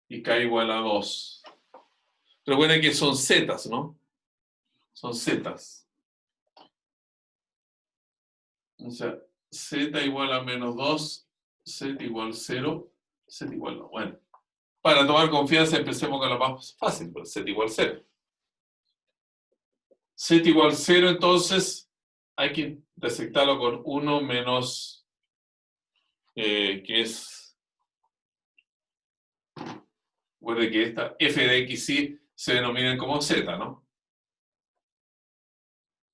S1: y k igual a 2. Recuerden que son zetas, ¿no? Son zetas. O sea, z igual a menos 2, z igual 0, z igual 2. Bueno, para tomar confianza empecemos con lo más fácil, pues z igual 0. Z igual 0, entonces hay que intersectarlo con 1 menos, que es, recuerde que esta f de xy se denomina como z, ¿no?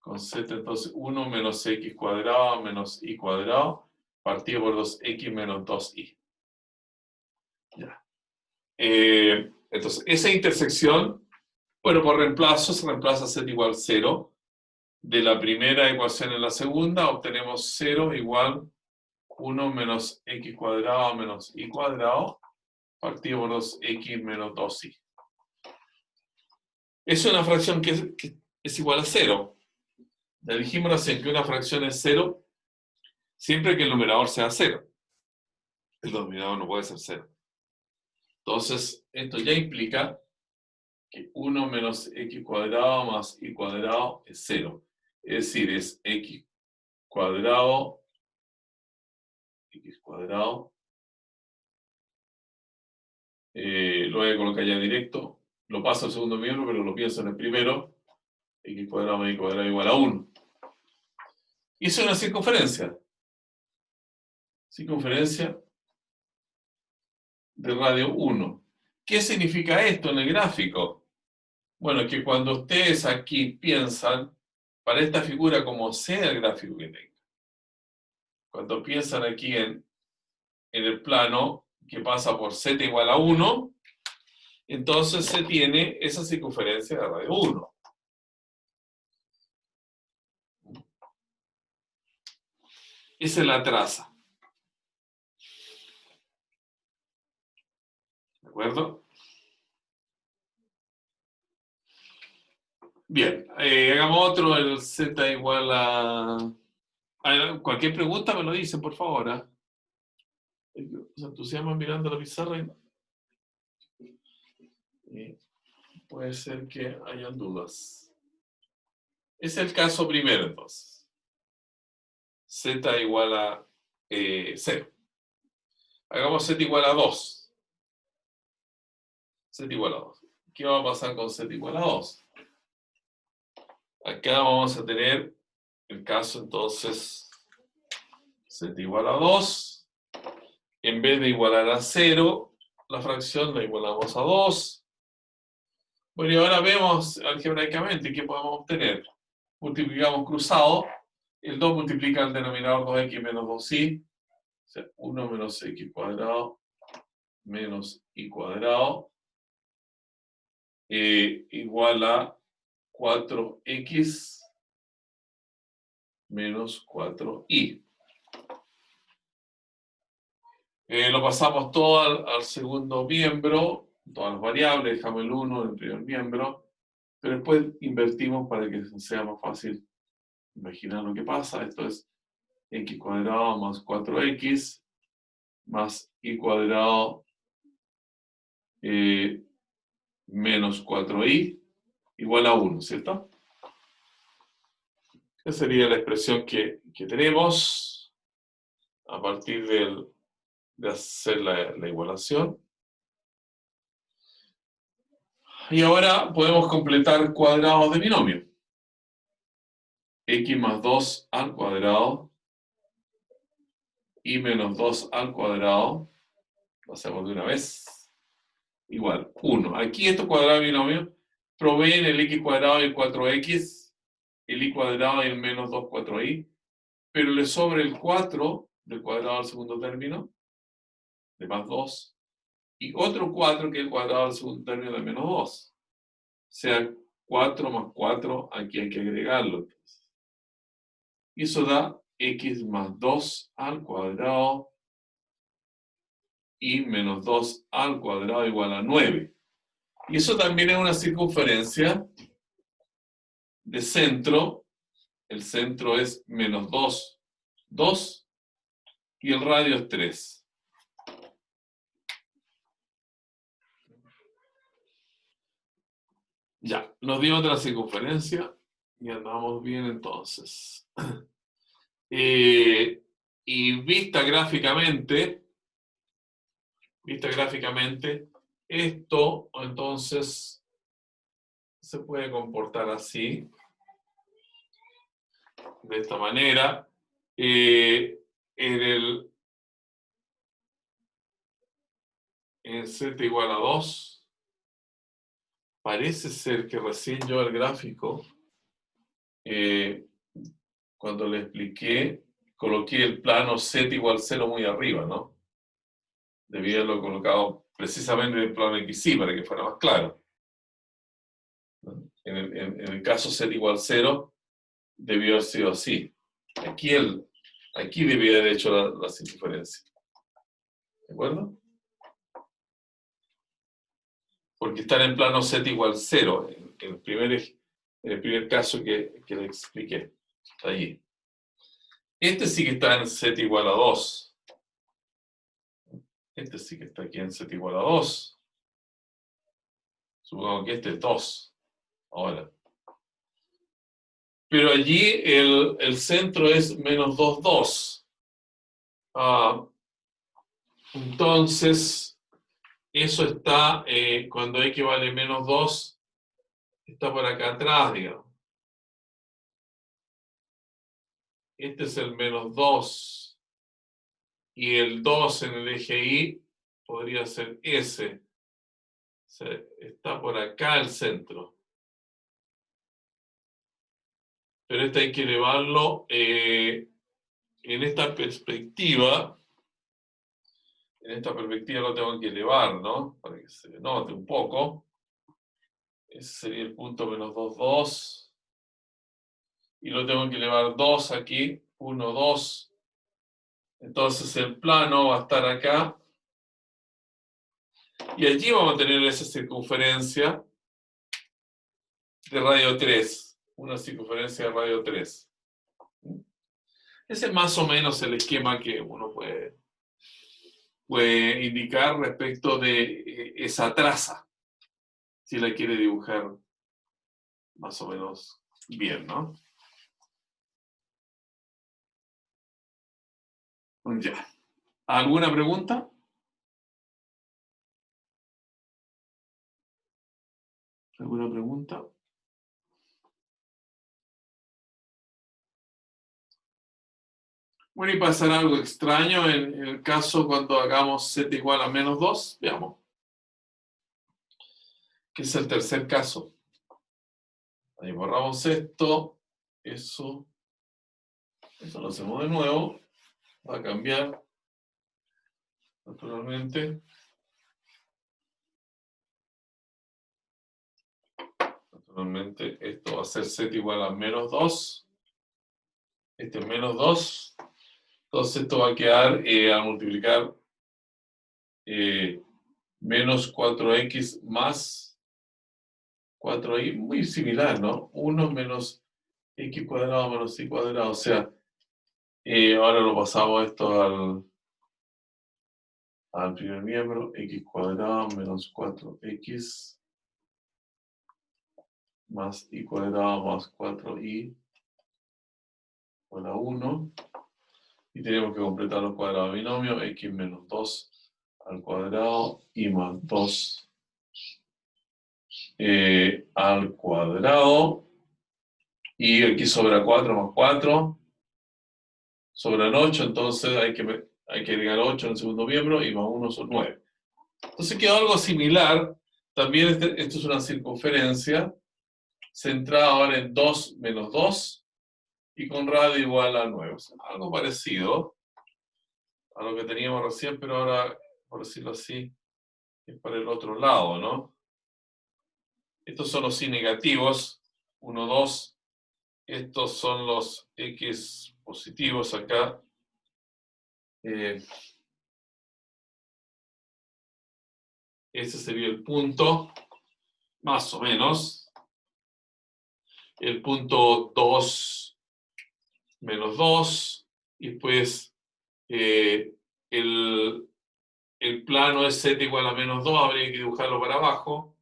S1: Con z, entonces 1 menos x cuadrado menos y cuadrado partido por 2x menos 2y. Ya. Entonces, esa intersección, bueno, por reemplazo se reemplaza z igual 0. De la primera ecuación en la segunda obtenemos 0 igual 1 menos x cuadrado menos y cuadrado partido por 2x menos 2y. Es una fracción que es igual a 0. Ya dijimos recién que una fracción es 0 siempre que el numerador sea 0. El denominador no puede ser 0. Entonces, esto ya implica que 1 menos x cuadrado más y cuadrado es 0. Es decir, es x cuadrado lo voy a colocar ya directo, lo paso al segundo miembro, pero lo pienso en el primero, x cuadrado más y cuadrado igual a 1. Y eso es una circunferencia. Circunferencia de radio 1. ¿Qué significa esto en el gráfico? Bueno, que cuando ustedes aquí piensan, para esta figura como sea el gráfico que tenga, cuando piensan aquí en el plano que pasa por z igual a 1, entonces se tiene esa circunferencia de radio 1. Esa es la traza. ¿De acuerdo? Bien, hagamos otro, el z igual a... Cualquier pregunta me lo dicen, por favor. ¿Ah? Se entusiasman mirando la pizarra y puede ser que hayan dudas. Es el caso primero, entonces. Z igual a 0. Hagamos z igual a 2. Z igual a 2. ¿Qué va a pasar con z igual a 2? Acá vamos a tener el caso, entonces, z igual a 2. En vez de igualar a 0, la fracción la igualamos a 2. Bueno, y ahora vemos algebraicamente qué podemos obtener. Multiplicamos cruzado. El 2 multiplica el denominador 2x menos 2y. O sea, 1 menos x cuadrado menos y cuadrado igual a 4x menos 4y. Lo pasamos todo al segundo miembro, todas las variables, dejamos el 1 en el primer miembro, pero después invertimos para que sea más fácil imaginar lo que pasa. Esto es x cuadrado más 4x más y cuadrado menos 4y igual a 1, ¿cierto? Esa sería la expresión que tenemos a partir de hacer la igualación. Y ahora podemos completar cuadrados de binomio. X más 2 al cuadrado y menos 2 al cuadrado, lo hacemos de una vez, igual 1. Aquí estos cuadrados de binomio proveen el x cuadrado y el 4x, el y cuadrado y el menos 2 4y, pero le sobra el 4 del cuadrado al segundo término, de más 2, y otro 4 que es el cuadrado al segundo término de menos 2. O sea, 4 más 4, aquí hay que agregarlo. Entonces. Y eso da x más 2 al cuadrado y menos 2 al cuadrado igual a 9. Y eso también es una circunferencia de centro. El centro es menos 2, 2, y el radio es 3. Ya, nos dio otra circunferencia y andamos bien entonces. Y vista gráficamente, esto entonces se puede comportar así, de esta manera. En z igual a 2, parece ser que recién yo el gráfico, cuando le expliqué, coloqué el plano z igual 0 muy arriba, ¿no? Debía haberlo colocado precisamente en el plano XY para que fuera más claro. En el caso z igual 0, debió haber sido así. Aquí debía haber hecho la circunferencia. ¿De acuerdo? Porque está en el plano z igual 0, en el primer caso que le expliqué. Está allí. Este sí que está en z igual a 2. Este sí que está aquí en z igual a 2. Supongo que este es 2. Ahora. Pero allí el centro es menos 2, 2. Entonces, eso está, cuando x vale menos 2, está por acá atrás, digamos. Este es el menos 2. Y el 2 en el eje Y podría ser ese. O sea, está por acá el centro. Pero este hay que elevarlo en esta perspectiva. En esta perspectiva lo tengo que elevar, ¿no? Para que se note un poco. Ese sería el punto menos 2, 2. Y lo tengo que elevar 2 aquí. 1, 2. Entonces el plano va a estar acá. Y allí vamos a tener esa circunferencia de radio 3. Una circunferencia de radio 3. Ese es más o menos el esquema que uno puede indicar respecto de esa traza, si la quiere dibujar más o menos bien, ¿no? Ya. ¿Alguna pregunta? ¿Alguna pregunta? Bueno, y pasará algo extraño en el caso cuando hagamos z igual a menos 2. Veamos. Que es el tercer caso. Ahí borramos esto. Eso lo hacemos de nuevo. Va a cambiar, naturalmente. Naturalmente, esto va a ser z igual a menos 2. Este es menos 2. Entonces esto va a quedar, al multiplicar, menos 4x más 4y, muy similar, ¿no? 1 menos x cuadrado menos y cuadrado. O sea, ahora lo pasamos esto al primer miembro, x cuadrado menos 4x más y cuadrado más 4y por la 1. Y tenemos que completar los cuadrados de binomio, x menos 2 al cuadrado y más 2 al cuadrado. Y aquí sobra 4 más 4. Sobran 8, entonces hay que agregar 8 en el segundo miembro y más 1 son 9. Entonces quedó algo similar. También esto es una circunferencia centrada ahora en 2 menos 2 y con radio igual a 9. O sea, algo parecido a lo que teníamos recién, pero ahora, por decirlo así, es para el otro lado, ¿no? Estos son los y negativos, 1, 2. Estos son los x positivos acá. Ese sería el punto, más o menos. El punto 2 menos 2. Y pues el plano es z igual a menos 2. Habría que dibujarlo para abajo.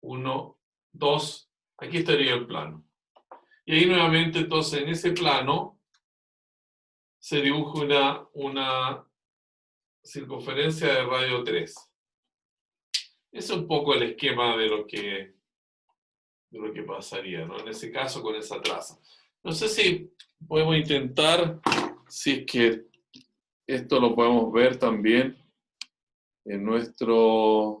S1: 1, 2. Aquí estaría el plano. Y ahí nuevamente, entonces, en ese plano se dibuja una circunferencia de radio 3. Ese es un poco el esquema de lo que pasaría, ¿no? En ese caso, con esa traza. No sé si podemos intentar, si es que esto lo podemos ver también en nuestro...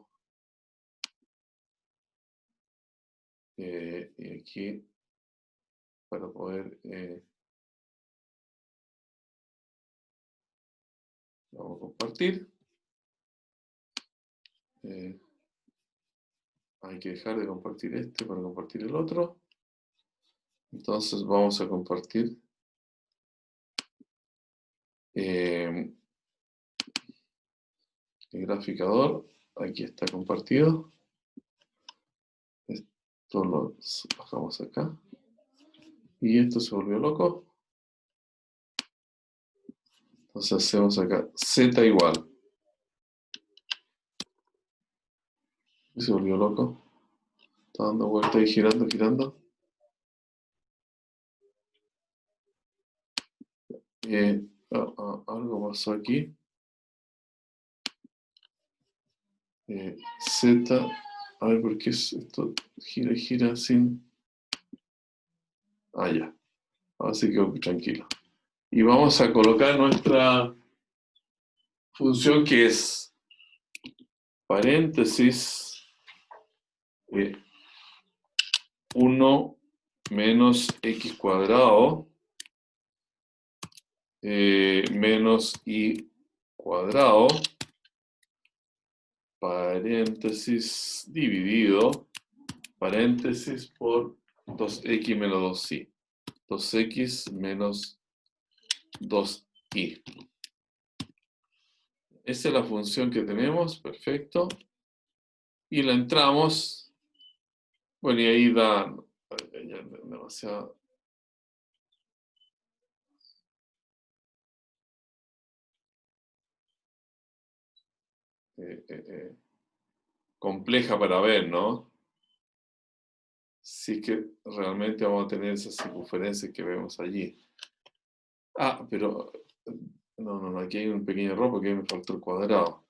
S1: aquí, para poder... vamos a compartir. Hay que dejar de compartir este para compartir el otro. Entonces vamos a compartir el graficador. Aquí está compartido. Esto lo bajamos acá. Y esto se volvió loco. Entonces hacemos acá z igual. Y se volvió loco. Está dando vuelta y girando, girando. Algo pasó aquí. Z, a ver por qué esto gira sin... Ah, ya. Ahora sí quedo tranquilo. Y vamos a colocar nuestra función que es paréntesis 1 menos x cuadrado menos y cuadrado, paréntesis dividido, paréntesis por 2x menos 2y. 2x menos 2y. Esa es la función que tenemos, perfecto. Y la entramos, bueno, y ahí da ya demasiado. Compleja para ver, ¿no? Sí que realmente vamos a tener esas circunferencias que vemos allí. Ah, pero no, aquí hay un pequeño error porque ahí me faltó el cuadrado.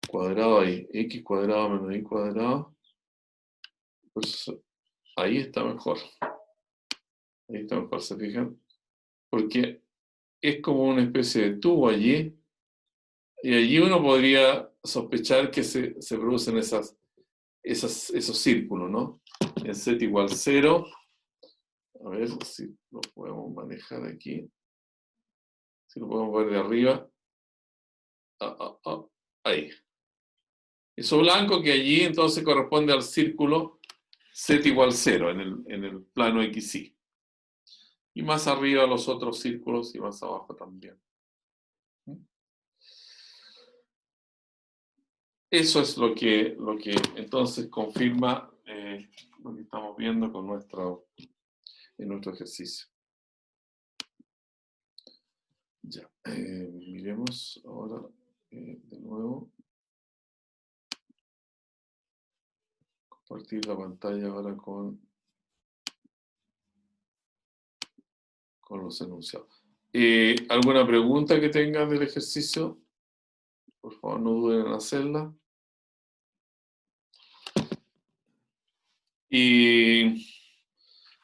S1: Cuadrado ahí, x cuadrado menos y cuadrado. Pues ahí está mejor. Ahí está mejor, ¿se fijan? Porque es como una especie de tubo allí. Y allí uno podría sospechar que se producen esos círculos, ¿no? En z igual 0. A ver si lo podemos manejar aquí. Si lo podemos ver de arriba. Ahí. Eso blanco que allí entonces corresponde al círculo z igual 0 en el plano XY. Y más arriba los otros círculos y más abajo también. Eso es lo que entonces confirma lo que estamos viendo en nuestro ejercicio. Ya, miremos ahora de nuevo. Compartir la pantalla ahora con los enunciados. ¿Alguna pregunta que tengan del ejercicio? Por favor, no duden en hacerla. Y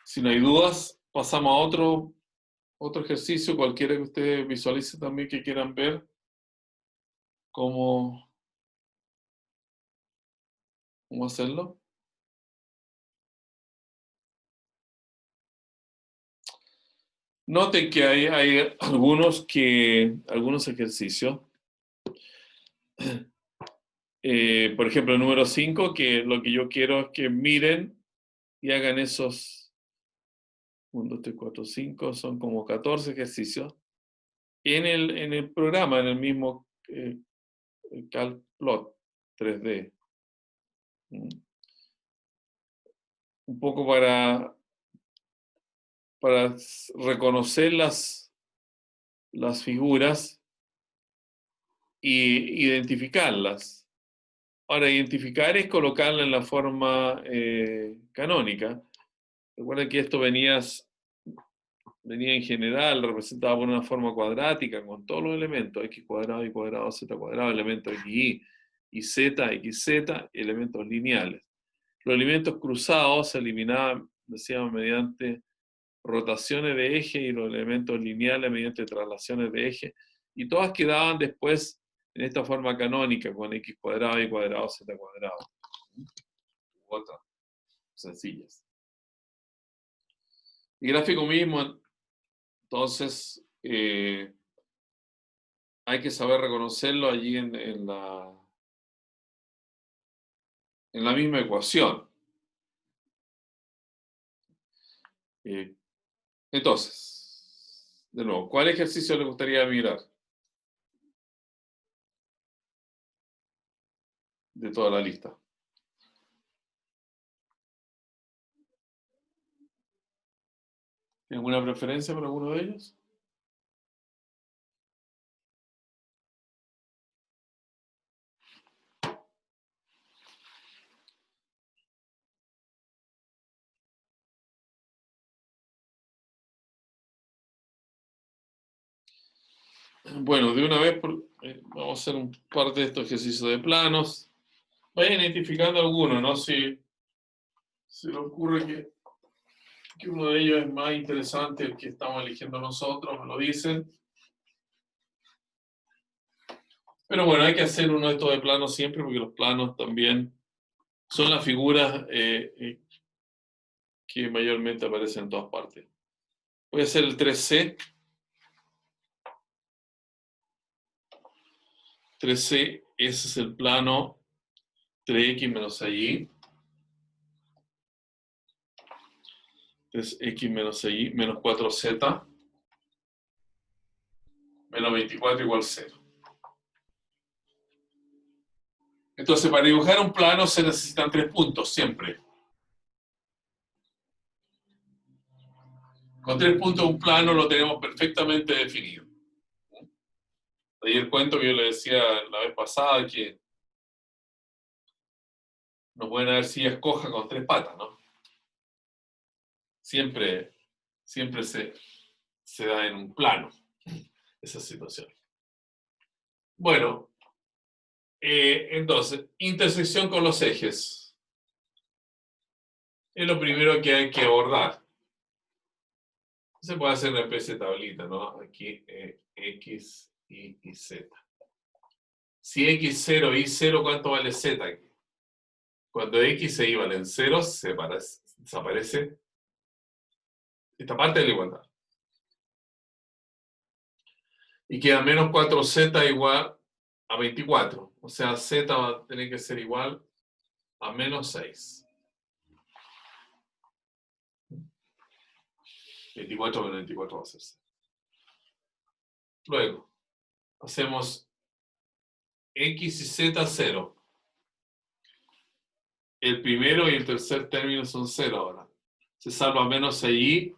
S1: si no hay dudas, pasamos a otro ejercicio, cualquiera que ustedes visualicen también que quieran ver cómo hacerlo. Noten que hay algunos ejercicios. Por ejemplo, el número 5, que lo que yo quiero es que miren y hagan esos 1, 2, 3, 4, 5, son como 14 ejercicios en el programa, en el mismo CalPlot 3D. Un poco para reconocer las figuras e identificarlas. Ahora, identificar es colocarla en la forma canónica. Recuerden que esto venía en general representado por una forma cuadrática con todos los elementos, x cuadrado, y cuadrado, z cuadrado, elementos xy, y z, xz, elementos lineales. Los elementos cruzados se eliminaban, decíamos, mediante rotaciones de eje y los elementos lineales mediante traslaciones de eje, y todas quedaban después en esta forma canónica con x cuadrado, y cuadrado, z cuadrado. Otras sencillas. Y gráfico mismo, entonces, hay que saber reconocerlo allí en la misma ecuación. Entonces, de nuevo, ¿cuál ejercicio les gustaría mirar? De toda la lista. ¿Tienen alguna preferencia por alguno de ellos? Bueno, de una vez vamos a hacer un par de estos ejercicios de planos. Vayan identificando alguno, ¿no? Si se le ocurre que uno de ellos es más interesante, el que estamos eligiendo nosotros, me lo dicen. Pero bueno, hay que hacer uno de estos de planos siempre, porque los planos también son las figuras que mayormente aparecen en todas partes. Voy a hacer el 3C. 3C, ese es el plano 3x menos 6y. 3x menos 6y menos 4z menos 24 igual 0. Entonces, para dibujar un plano se necesitan 3 puntos, siempre. Con 3 puntos un plano lo tenemos perfectamente definido. Ahí el cuento que yo le decía la vez pasada, que no pueden haber sillas cojas con 3 patas, ¿no? Siempre se da en un plano esa situación. Bueno, entonces, intersección con los ejes. Es lo primero que hay que abordar. Se puede hacer una especie de tablita, ¿no? Aquí X, Y Z. Si X0, Y0, ¿cuánto vale Z aquí? Cuando X y Y valen 0, desaparece esta parte de la igualdad. Y queda menos 4Z igual a 24. O sea, Z va a tener que ser igual a menos 6. 24 menos 24 va a ser 6. Luego, hacemos X y Z 0. El primero y el tercer término son 0 ahora. Se salva menos 6y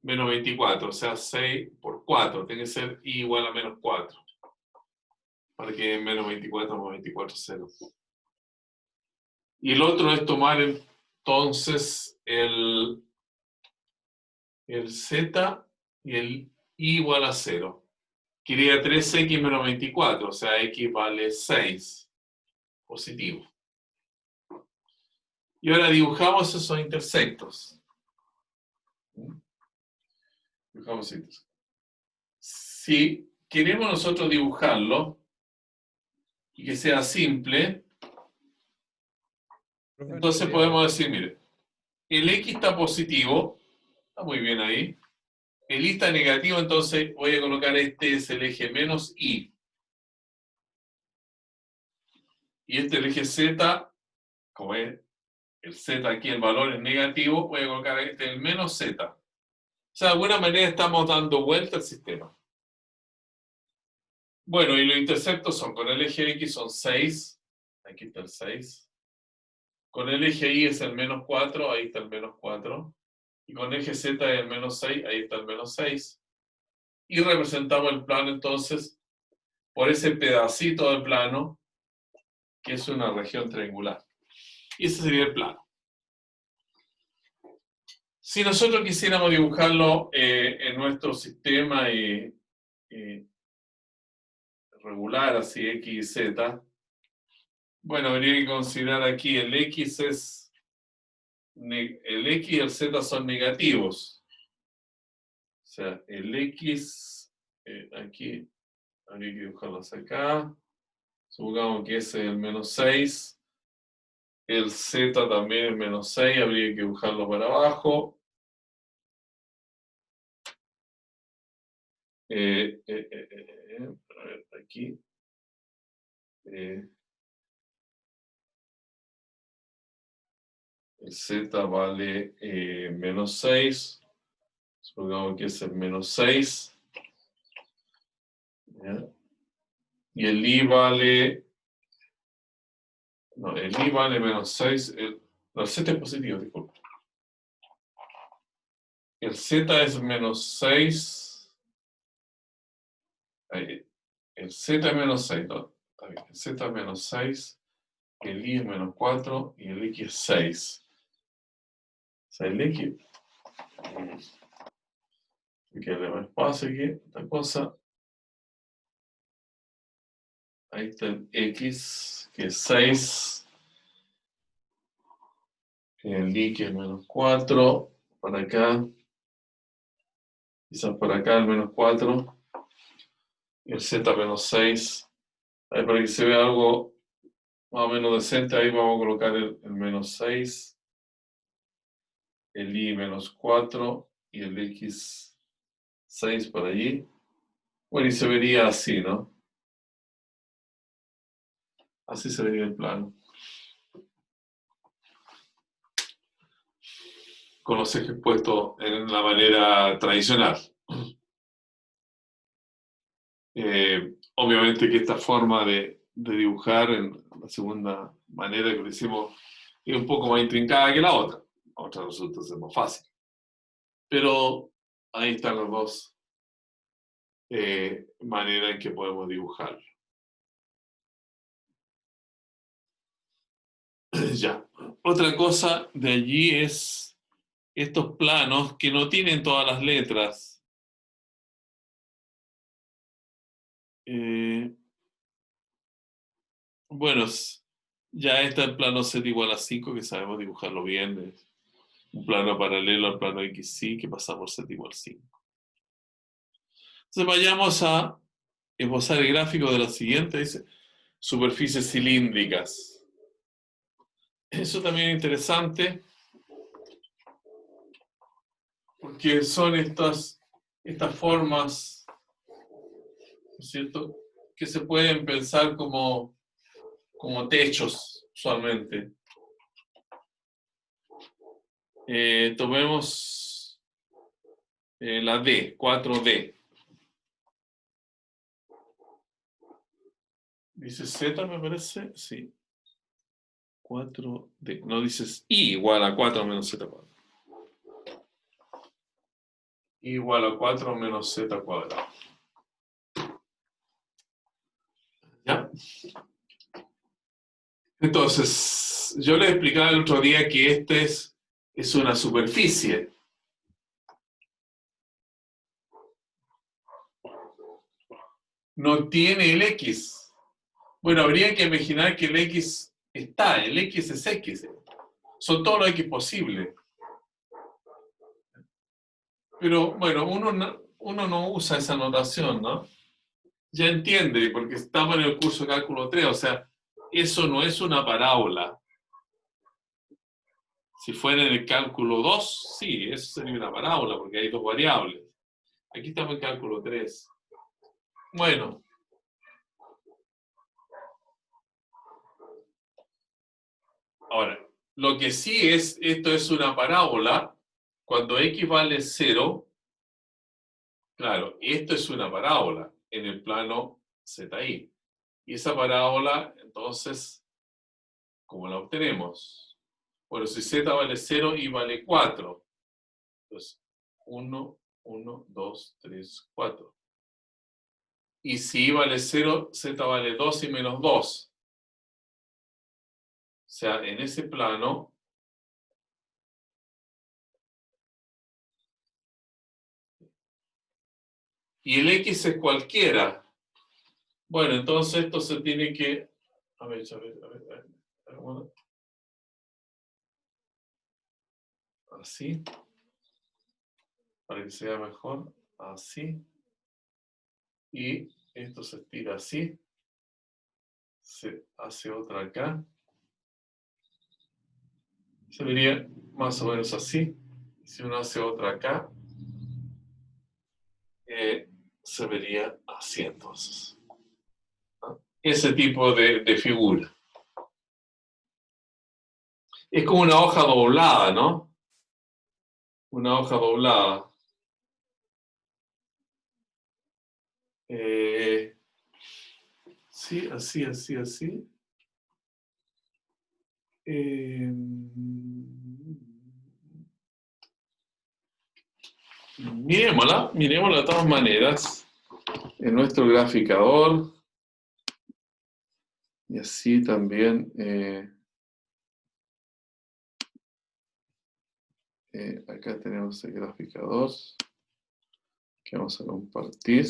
S1: menos 24. O sea, 6 por 4. Tiene que ser y igual a menos 4. Para que menos 24 más 24 es 0. Y el otro es tomar entonces el Z y el y igual a 0. Quería 3x menos 24, o sea, x vale 6, positivo. Y ahora dibujamos esos intersectos. Dibujamos intersectos. Si queremos nosotros dibujarlo y que sea simple, entonces podemos decir, mire, el x está positivo, está muy bien ahí. El y está negativo, entonces voy a colocar este es el eje menos y. Y este es el eje z, como es el z aquí, el valor es negativo, voy a colocar este el menos z. O sea, de alguna manera estamos dando vuelta al sistema. Bueno, y los intersectos son, con el eje x son 6, aquí está el 6. Con el eje y es el menos 4, ahí está el menos 4. Y con el eje z es el menos 6, ahí está el menos 6. Y representamos el plano entonces por ese pedacito de plano que es una región triangular. Y ese sería el plano. Si nosotros quisiéramos dibujarlo en nuestro sistema regular, así X y Z, bueno, habría que considerar aquí el X el X y el Z son negativos. O sea, el X, aquí, habría que dibujarlos acá. Supongamos que ese es el menos 6. El Z también es menos 6, habría que dibujarlo para abajo. A ver, aquí. El Z vale menos 6. Supongamos que es el menos 6. ¿Ya? Y el I vale... No, el I vale menos 6. No, el Z es positivo, disculpe. El Z es menos 6. Ahí. El Z es menos 6. No, está bien. El Z es menos 6. El I es menos 4. Y el X es 6. O sea, el X... Hay que darle más espacio aquí, esta cosa. Ahí está el X, que es 6. El I que es menos 4, para acá, quizás para acá el menos 4, y el Z menos 6. Ahí para que se vea algo más o menos decente, ahí vamos a colocar el menos 6, el I menos 4 y el X 6 por allí. Bueno, y se vería así, ¿no? Así se vería el plano. Con los ejes puestos en la manera tradicional. Obviamente que esta forma de dibujar en la segunda manera que lo hicimos es un poco más intrincada que la otra. La otra resulta ser más fácil. Pero ahí están las dos maneras en que podemos dibujar. Ya. Otra cosa de allí es estos planos que no tienen todas las letras. Bueno, ya está el plano Z igual a 5, que sabemos dibujarlo bien. Es un plano paralelo al plano XY que pasa por Z igual a 5. Entonces vayamos a esbozar el gráfico de la siguiente, dice superficies cilíndricas. Eso también es interesante porque son estas formas, ¿no es cierto?, que se pueden pensar como techos usualmente. Tomemos la D, 4D. Dice Z, me parece, sí. 4D. No dices I igual a 4 menos Z cuadrado. I igual a 4 menos Z cuadrado. ¿Ya? Entonces, yo les explicaba el otro día que este es una superficie. No tiene el X. Bueno, habría que imaginar que el X está, el X es X. Son todos los X posibles. Pero bueno, uno no usa esa notación, ¿no? Ya entiende, porque estamos en el curso de cálculo 3, o sea, eso no es una parábola. Si fuera en el cálculo 2, sí, eso sería una parábola, porque hay dos variables. Aquí estamos en cálculo 3. Bueno, ahora, lo que sí es, esto es una parábola, cuando x vale 0, claro, esto es una parábola en el plano ZI. Y esa parábola, entonces, ¿cómo la obtenemos? Bueno, si z vale 0, y vale 4. Entonces, 1, 1, 2, 3, 4. Y si i vale 0, z vale 2 y menos 2. O sea, en ese plano, y el x es cualquiera. Bueno, entonces esto se tiene que... A ver. Así. Para que sea mejor. Así. Y esto se estira así. Se hace otra acá. Se vería más o menos así. Si uno hace otra acá, se vería así entonces, ¿no? Ese tipo de figura. Es como una hoja doblada, ¿no? Una hoja doblada. Sí, así. Mirémosla de todas maneras en nuestro graficador. Y así también acá tenemos el graficador que vamos a compartir.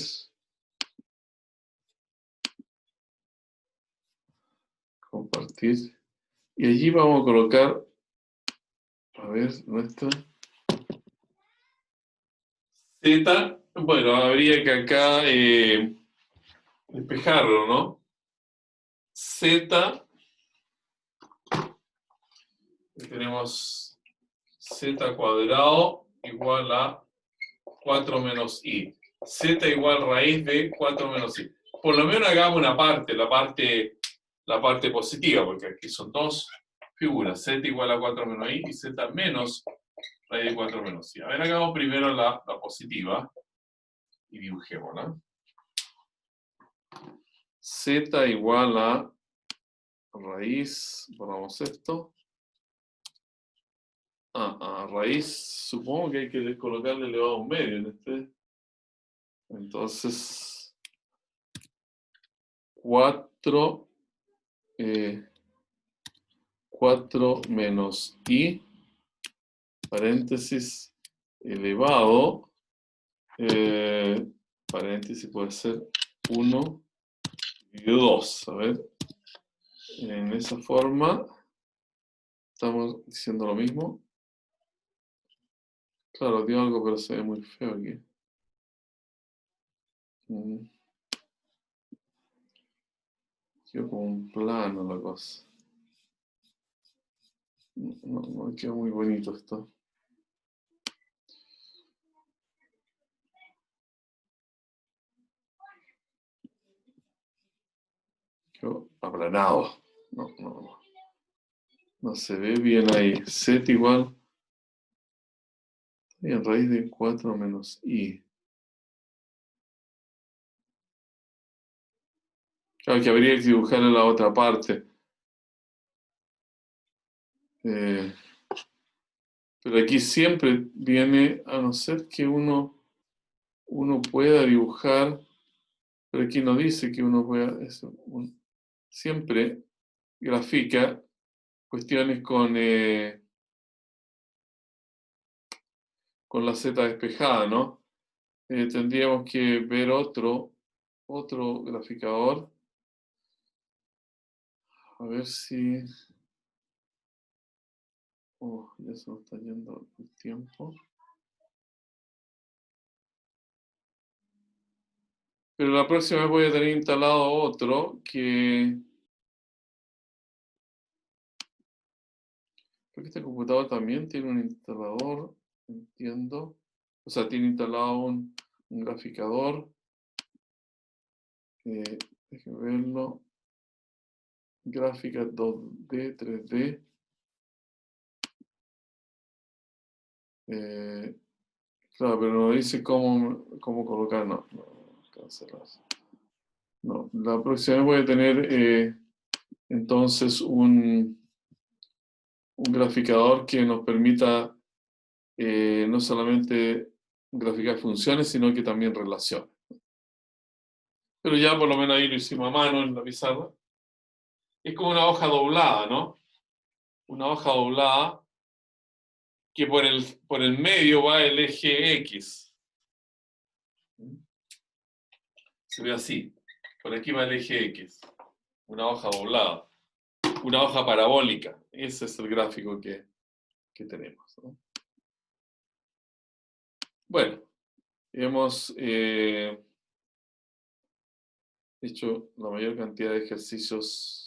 S1: Y allí vamos a colocar A ver, nuestra. Z, bueno, habría que acá despejarlo, ¿no? Z, tenemos Z cuadrado igual a 4 menos I. Z igual raíz de 4 menos I. Por lo menos hagamos una parte, la parte positiva, porque aquí son dos figuras. Z igual a 4 menos I y Z menos raíz de 4 menos I. A ver, hagamos primero la positiva y dibujémosla. Z igual a raíz, borramos esto. A raíz, supongo que hay que colocarle elevado a un medio en este. Entonces, 4 menos I, paréntesis, elevado, paréntesis puede ser 1 y 2. A ver, en esa forma, estamos diciendo lo mismo. Claro, dio algo, pero se ve muy feo aquí. Quedó como un plano la cosa. No queda muy bonito esto. Quedó aplanado. No se ve bien ahí. Z igual. Y en raíz de 4 menos I. Claro que habría que dibujar en la otra parte. Pero aquí siempre viene, a no ser que uno pueda dibujar, pero aquí no dice que uno pueda, siempre grafica cuestiones con la Z despejada, ¿no? Tendríamos que ver otro graficador. A ver si... Oh, ya se nos está yendo el tiempo. Pero la próxima vez voy a tener instalado otro que... Creo que este computador también tiene un instalador, entiendo. O sea, tiene instalado un graficador. Déjenme verlo. Gráfica 2D, 3D. Claro, pero no dice cómo colocar, no, cancelar. No, la próxima vez voy a tener entonces un graficador que nos permita no solamente graficar funciones, sino que también relaciones. Pero ya por lo menos ahí lo hicimos a mano en la pizarra. Es como una hoja doblada, ¿no? Una hoja doblada que por el medio va el eje X. Se ve así. Por aquí va el eje X. Una hoja doblada. Una hoja parabólica. Ese es el gráfico que tenemos, ¿no? Bueno, hemos hecho la mayor cantidad de ejercicios